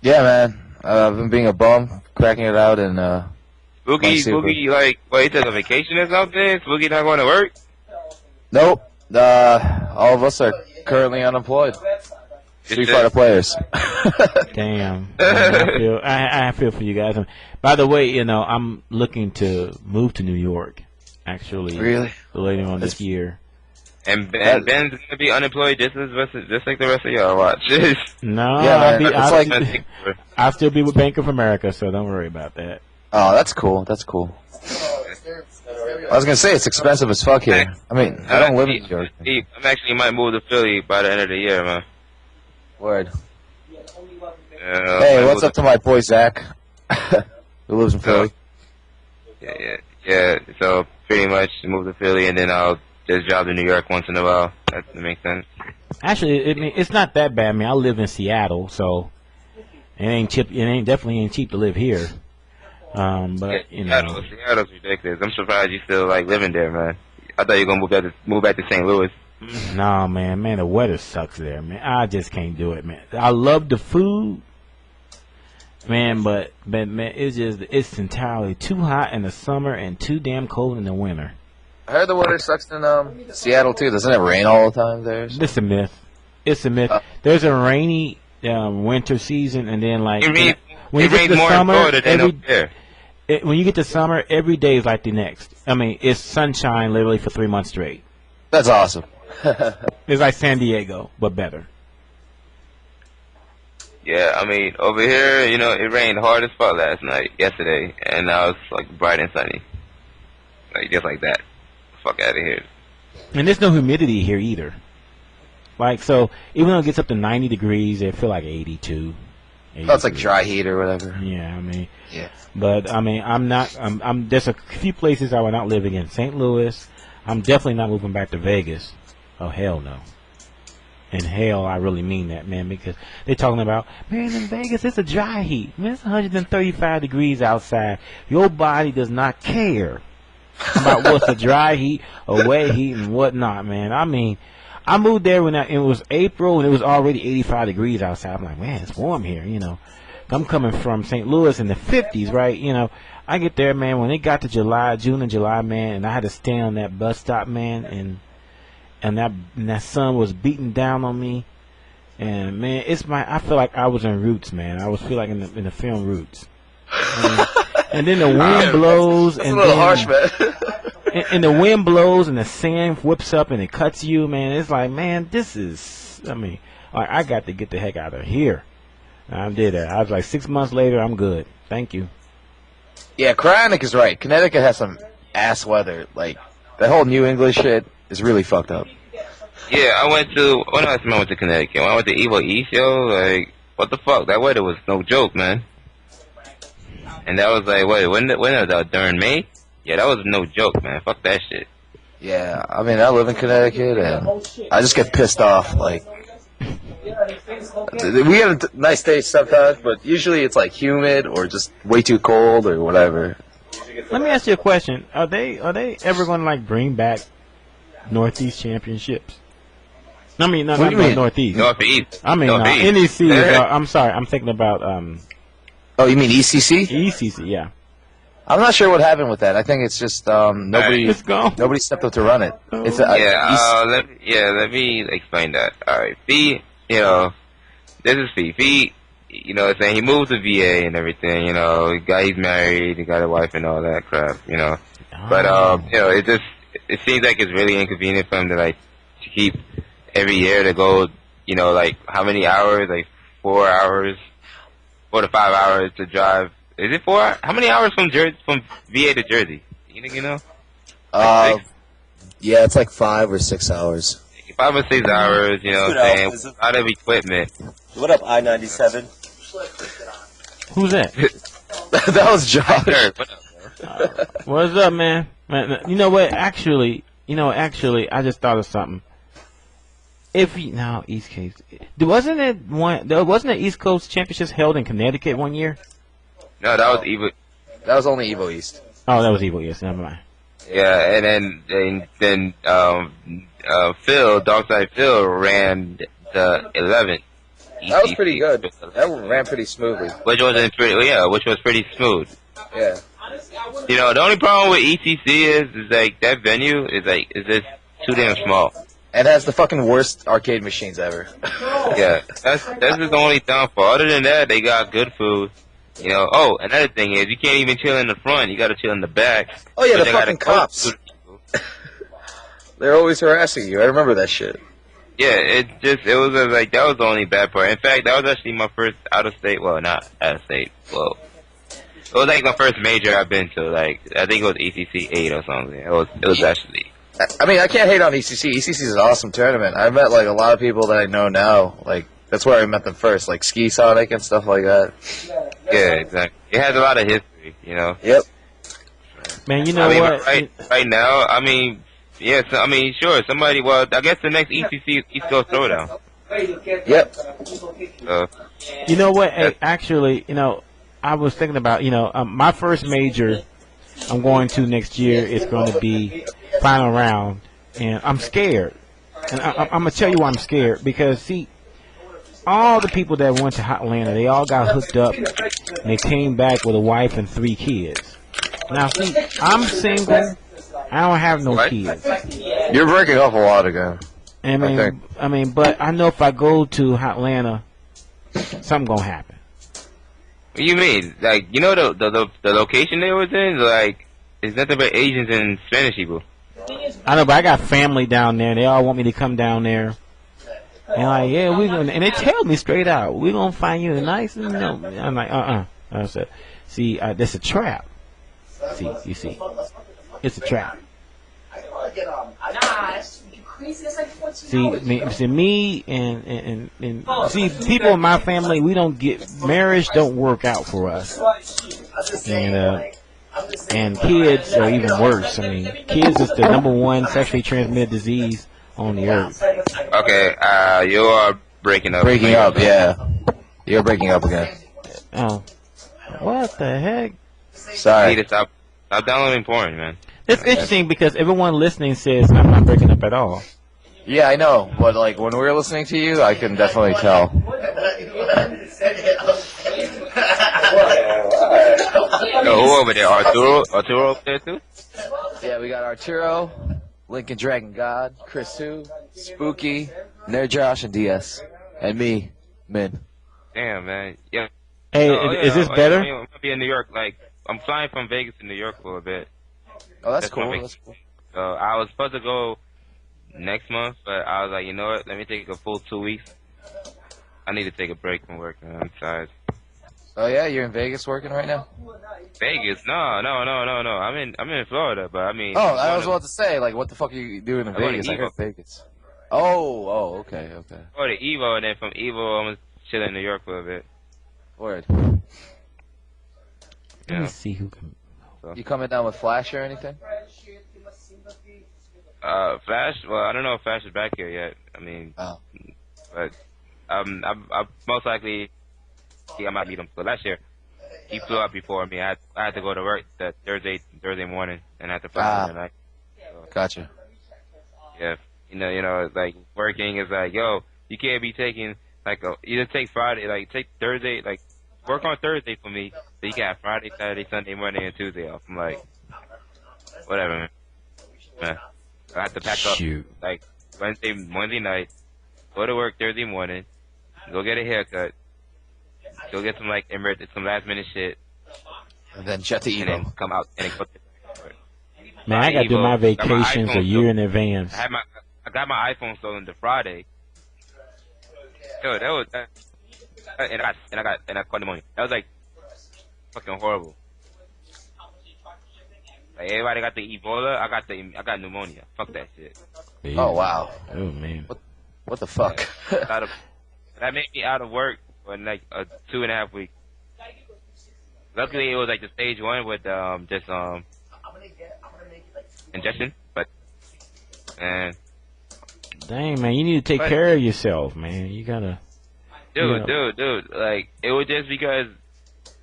Yeah, man. I've been being a bum, cracking it out, and Spooky, like, what, he took a vacation or something? Spooky not going to work? Nope. All of us are currently unemployed. Street Fighter players. Damn. I feel for you guys. By the way, I'm looking to move to New York. Actually, Really? Later on this year. And Ben's gonna be unemployed just like the rest of y'all. Watch. No, Yeah, man, I'll still be with Bank of America, so don't worry about that. Oh, that's cool. That's cool. I was gonna say it's expensive as fuck here. I mean, I don't live in New York. I'm actually might move to Philly by the end of the year, man. Word. Hey, what's up to my boy Zach, who lives in Philly? Yeah. So pretty much move to Philly, and then I'll just drive to New York once in a while. That makes sense. Actually, it's not that bad. I mean, I live in Seattle, so it ain't cheap. It definitely ain't cheap to live here. But Seattle's ridiculous. I'm surprised you still like living there, man. I thought you were gonna move back to St. Louis. Nah, man, the weather sucks there, man. I just can't do it, man. I love the food, man, but man, it's entirely too hot in the summer and too damn cold in the winter. I heard the weather sucks in Seattle too. Doesn't it rain all the time there? It's a myth. It's a myth. There's a rainy winter season, and then like when you get to summer, when you get to summer, every day is like the next. I mean, it's sunshine literally for 3 months straight. That's awesome. It's like San Diego, but better. Yeah, I mean, over here, it rained hard as fuck yesterday, and now it's like bright and sunny. Like, just like that. Fuck out of here. And there's no humidity here either. Like, so, even though it gets up to 90 degrees, it feel like 82. Oh, it's like dry heat or whatever. Yeah, I mean. Yeah. But, I mean, there's a few places I will not live in. St. Louis. I'm definitely not moving back to Vegas. Oh, hell no. And hell, I really mean that, man, because they're talking about, man, in Vegas, it's a dry heat. Man, it's 135 degrees outside. Your body does not care about what's a dry heat or wet heat and whatnot, man. I mean, I moved there when it was April and it was already 85 degrees outside. I'm like, man, it's warm here, I'm coming from St. Louis in the 50s, right? I get there, man, when it got to June and July, man, and I had to stand on that bus stop, man, and that sun was beating down on me, and man, I feel like I was in Roots, man. I feel like in the film Roots, and then the wind blows, that's a little harsh, man. and the wind blows, and the sand whips up, and it cuts you, man. It's like, man, I got to get the heck out of here. And I did that. I was like, 6 months later, I'm good. Thank you. Yeah, Cryonic is right. Connecticut has some ass weather. Like, that whole New English shit is really fucked up. Yeah, I went to Connecticut. When I went to Evo East, yo, like, what the fuck? That weather was no joke, man. And that was like, wait, when was that? During May? Yeah, that was no joke, man. Fuck that shit. Yeah, I mean, I live in Connecticut, and I just get pissed off. Like, we have nice days sometimes, but usually it's like humid or just way too cold or whatever. Let me ask you a question. Are they ever going to like bring back Northeast championships? I mean, not Northeast. Northeast. I mean, Northeast. NEC. I'm sorry. I'm thinking about Oh, you mean ECC? ECC. Yeah. I'm not sure what happened with that. I think it's just nobody stepped up to run it. It's let me explain that. All right, Fee, you know, this is Fee. Fee, you know, saying he moved to VA and everything. You know, he's married, he got a wife and all that crap. You know, but you know, it seems like it's really inconvenient for him to keep every year to go. You know, like how many hours? Like 4 hours, 4 to 5 hours to drive. Is it 4? How many hours from VA to Jersey? You know? Yeah, it's like 5 or 6 hours. 5 or 6 hours, you know what I'm saying? A lot of equipment. What up, I-97? Who's that? That was Josh. What's up, man? You know what? Actually, I just thought of something. East Coast. Wasn't it East Coast Championships held in Connecticut one year? No, that was Evo. That was only Evo East. Oh, that was Evo East. Never mind. Yeah, and then Phil, Darkside Phil, ran the 11th. That was pretty good. That ran pretty smoothly. Which was pretty smooth. Yeah. You know, the only problem with ECC is like that venue is just too damn small. And has the fucking worst arcade machines ever. Yeah, that's just the only downfall. Other than that, they got good food. You know, another thing is you can't even chill in the front. You got to chill in the back. Oh yeah, the fucking cops. They're always harassing you. I remember that shit. Yeah, that was the only bad part. In fact, that was actually my first out of state. Well, not out of state. Well, it was like my first major I've been to. Like I think it was ECC 8 or something. It was actually. I mean, I can't hate on ECC. ECC is an awesome tournament. I met like a lot of people that I know now. Like that's where I met them first, like Ski Sonic and stuff like that. Yeah, exactly. It has a lot of history, you know. Yep. Man, you know what? Right now, I mean, yeah. So, I mean, sure. Somebody. Well, I guess the next ECC is East Coast Throwdown. Yep. You know what? Hey, actually, I was thinking about, my first major I'm going to next year is going to be final round, and I'm scared. And I'm going to tell you why I'm scared, because, see, all the people that went to Hotlanta, they all got hooked up, and they came back with a wife and 3 kids. Now, see, I'm single. I don't have no kids. You're breaking up a lot again. I mean, but I know if I go to Hotlanta, something going to happen. What do you mean? Like, you know the location they was in? Like, it's nothing but Asians and Spanish people. I know, but I got family down there, and they all want me to come down there. And like, yeah, we're gonna, and they tell me straight out, we're gonna find you a nice, I'm like, I said, see, that's a trap. See, you see, it's a trap. See, me and see, people in my family, we don't get, marriage don't work out for us. And kids are even worse. I mean, kids is the #1 sexually transmitted disease on the earth. Okay, you are breaking up. Breaking up, yeah. You're breaking up again. Oh, what the heck? Sorry. You need to stop downloading porn, man. It's interesting because everyone listening says I'm not breaking up at all. Yeah, I know, but like when we were listening to you, I can definitely tell. So who over there? Arturo over there too? Yeah, we got Arturo, Lincoln Dragon God, Chris Hu, Spooky, Nerd Josh, and DS, and me, Min. Damn, man. Yeah. Hey, is this better? I'm gonna be in New York. Like, I'm flying from Vegas to New York for a bit. Oh, that's cool. That's cool. So I was supposed to go next month, but I was like, you know what? Let me take a full 2 weeks. I need to take a break from work, man. I'm tired. Oh yeah, you're in Vegas working right now? Vegas? No. I'm in Florida, but I mean. Oh, I was about to say, like, what the fuck are you doing in Vegas? I heard Vegas. Oh, okay. Go to Evo, and then from Evo, I'm gonna chill in New York for a bit. Word. Let Yeah. me see who can. You coming down with Flash or anything? Flash. Well, I don't know if Flash is back here yet. I mean, Oh. but I'm most likely I might meet him. But last year he flew out before me. I had to go to work that Thursday morning and had to fly in the night. So, Gotcha. yeah, you know, it's like working is like, yo, you can't be taking like either take Friday, like take Thursday, like work on Thursday for me, so you can have Friday, Saturday, Sunday, Monday, and Tuesday off. I'm like, whatever, man. I have to pack Shoot. up like Wednesday night, go to work Thursday morning, go get a haircut, go get some like some last minute shit, And then jet to and then Evo. come out and then go to Man, I gotta do my Evo, got my vacations a iPhone year stolen. in advance. I got my iPhone stolen the Friday. Yo, that was and I caught pneumonia. That was like fucking horrible. Like everybody got the Ebola, I got pneumonia. Fuck that shit. Oh, wow. Oh man. What the fuck? That made me out of work for like 2.5 weeks. Luckily, it was like the stage 1 with just injection, but and Dang man, you need to take care of yourself, man. You gotta. dude, like it was just because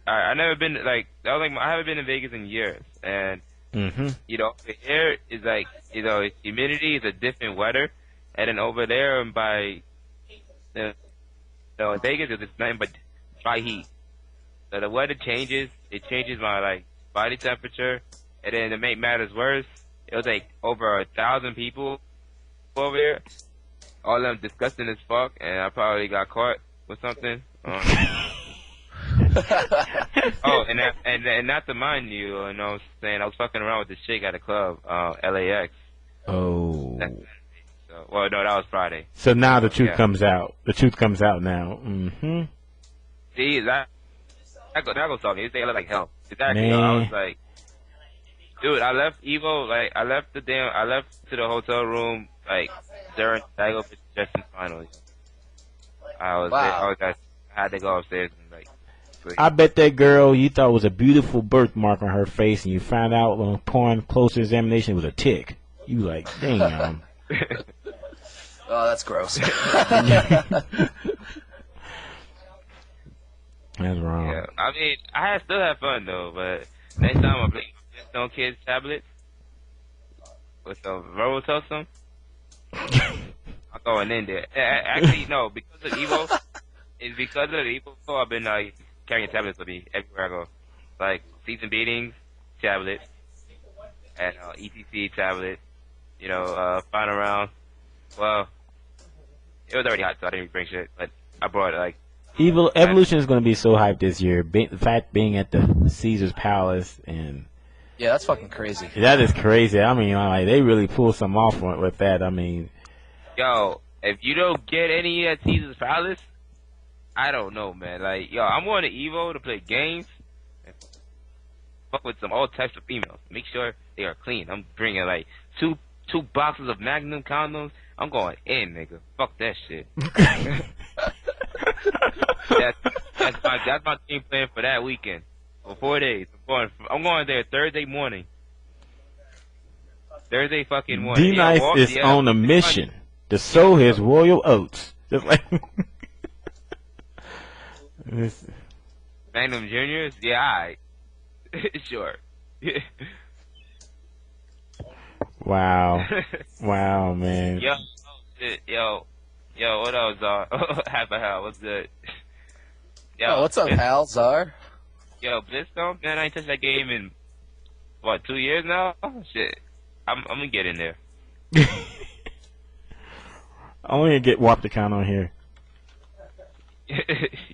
I never been like I haven't been in Vegas in years, and you know the air is like it's humidity is a different weather, and then over there by in Vegas it's nothing but dry heat. So the weather changes, it changes my like body temperature, and then to make matters worse, it was like over 1,000 people over here, all of them disgusting as fuck, and I probably got caught with something. And not to mind you know what I'm saying, I was fucking around with this chick at a club, LAX. Oh. So, well, no, that was Friday. So now the truth comes out. The truth comes out now. See, that goes talking. They look like hell. Exactly. Man. I was like, dude, I left Evo, like, I left to the hotel room, like, during Daigo Justin finals. I had to go upstairs and, like, sleep. I bet that girl you thought was a beautiful birthmark on her face, and you found out upon closer examination it was a tick. You like, damn. Oh, that's gross. That's wrong. Yeah, I mean, I still have fun though, but next time I'm playing Stone Kids tablets with the Robotussin, I'm going in there. Actually, no, because of Evo, I've been carrying tablets with me everywhere I go, like season beatings tablet and ETC tablet. You know, final round. Well, it was already hot, so I didn't even bring shit. But I brought like. Evolution is going to be so hyped this year. The fact being at the Caesar's Palace and Yeah, that's fucking crazy. that is crazy. I mean, like they really pulled some off with that. I mean, Yo, if you don't get any at Caesar's Palace, I don't know, man. Like, yo, I'm going to Evo to play games and fuck with all types of females. Make sure they are clean. I'm bringing like two boxes of Magnum condoms. I'm going in, nigga. Fuck that shit. That's my team plan for that weekend. For 4 days. I'm going there Thursday morning. Thursday fucking morning. D-Nice is on a mission to sow his royal oats. Just like Magnum Juniors? Yeah, alright. Sure. Wow. Wow, man. Yo, shit, yo, what up, Czar? Half a hell, what's good? Yo, Oh, what's up, Hal, Czar? Yo, Blitzstone, man, I ain't touched that game in, 2 years now? Oh, shit. I'm gonna get in there. I want to get Warped account on here.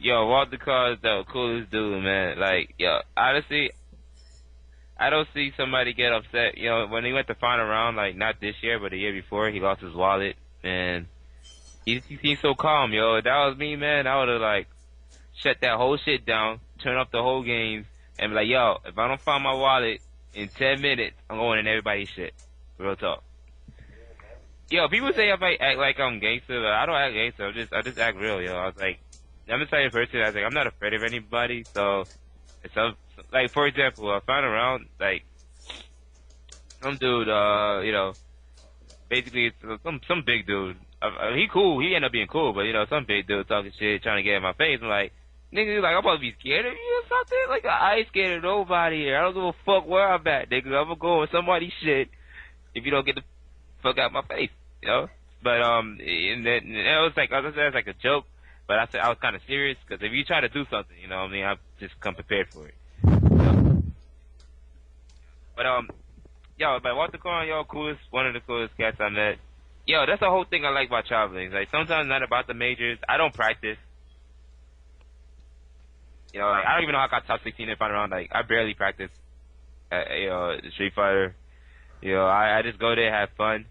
Yo, Walter Carr is the coolest dude, man. Like, yo, honestly, I don't see somebody get upset. You know, when he went to final round, like, not this year, but the year before, he lost his wallet, and he seems so calm, yo. If that was me, man, I would have, like, shut that whole shit down, turn off the whole game, and be like, yo, if I don't find my wallet in 10 minutes, I'm going in everybody's shit. Real talk. Yo, people say I might act like I'm gangster, but I don't act gangster. I just act real, yo. I was like, I'm the type of person that's like, I'm not afraid of anybody, so, it's like, for example, I found around, like, some dude, you know, basically, it's some big dude. He cool, he ended up being cool, but, you know, some big dude talking shit, trying to get in my face. I'm like, nigga, like, I'm supposed to be scared of you or something? Like, I ain't scared of nobody here. I don't give a fuck where I'm at, nigga. I'm gonna go with somebody's shit if you don't get the fuck out of my face, you know? But, and then, it was like, as I said, it's like a joke, but I said I was kind of serious, because if you try to do something, you know what I mean, I've just come prepared for it. You know? But, yo, but Walter Cohen, yo, coolest, one of the coolest cats I met. Yo, that's the whole thing I like about traveling. Like, sometimes not about the majors. I don't practice. You know, like, I don't even know how I got top 16 in final round. Like, I barely practice, you know, Street Fighter. You know, I just go there, have fun,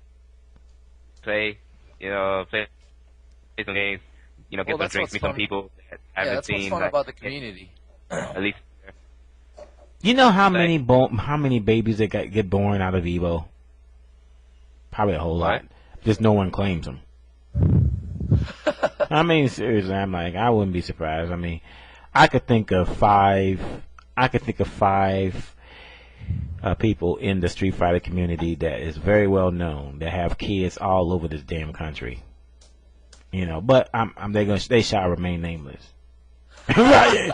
play, you know, play some games, you know, get some drinks, meet some people that I haven't seen. That's what's fun like, about the community. At least. You know how many babies that get born out of Evo? Probably a whole lot. Just no one claims them. I mean, seriously, I'm like, I wouldn't be surprised. I mean, I could think of five people in the Street Fighter community that is very well known that have kids all over this damn country. You know, but they shall remain nameless. Right?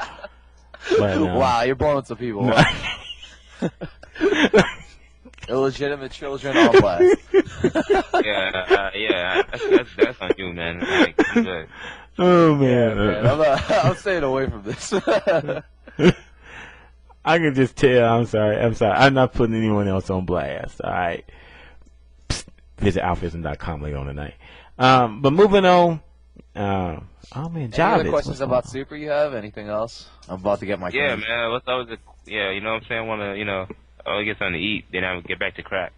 But, wow, you're blowing some people. No. Illegitimate children on blast. Yeah, that's on you, man. Like, I'm good. Oh man, I'm staying away from this. I can just tell. I'm sorry. I'm not putting anyone else on blast. All right. Psst, visit AlphaISM.com later on tonight. But moving on. Oh man, Any other questions about Super you have? Anything else? I'm about to get my man. What's always you know what I'm saying? I wanna, you know, I get something to eat, then I would get back to crack.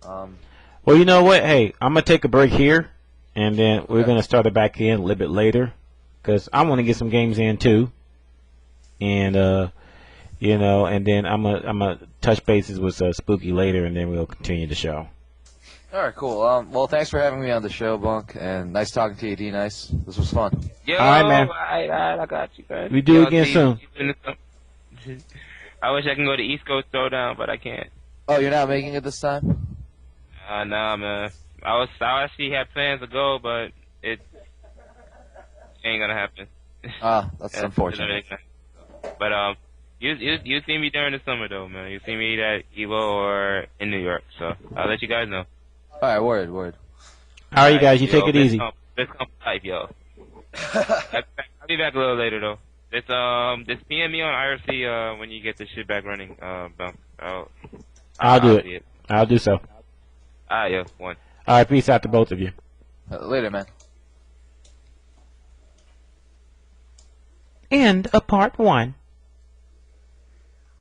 Well, you know what? Hey, I'm gonna take a break here, and then we're gonna start it back in a little bit later, because I want to get some games in too, and you know, and then I'm gonna touch bases with Spooky later, and then we'll continue the show. All right, cool. Well, thanks for having me on the show, Bunk, and nice talking to you, D. Nice. This was fun. Yo, all right, man. I got you, man. We do again soon. I wish I can go to East Coast Throwdown, but I can't. Oh, you're not making it this time? Nah, man. I actually had plans to go, but it ain't gonna happen. That's unfortunate. But you see me during the summer though, man. You see me at Evo or in New York, so I'll let you guys know. All right, word. All right, you guys, you take it easy. Let's come type, yo. I'll be back a little later though. Just PM me on IRC when you get this shit back running. I'll do it. I'll do so. Alright, yo, one. All right, peace out to both of you. Later, man. End of part 1.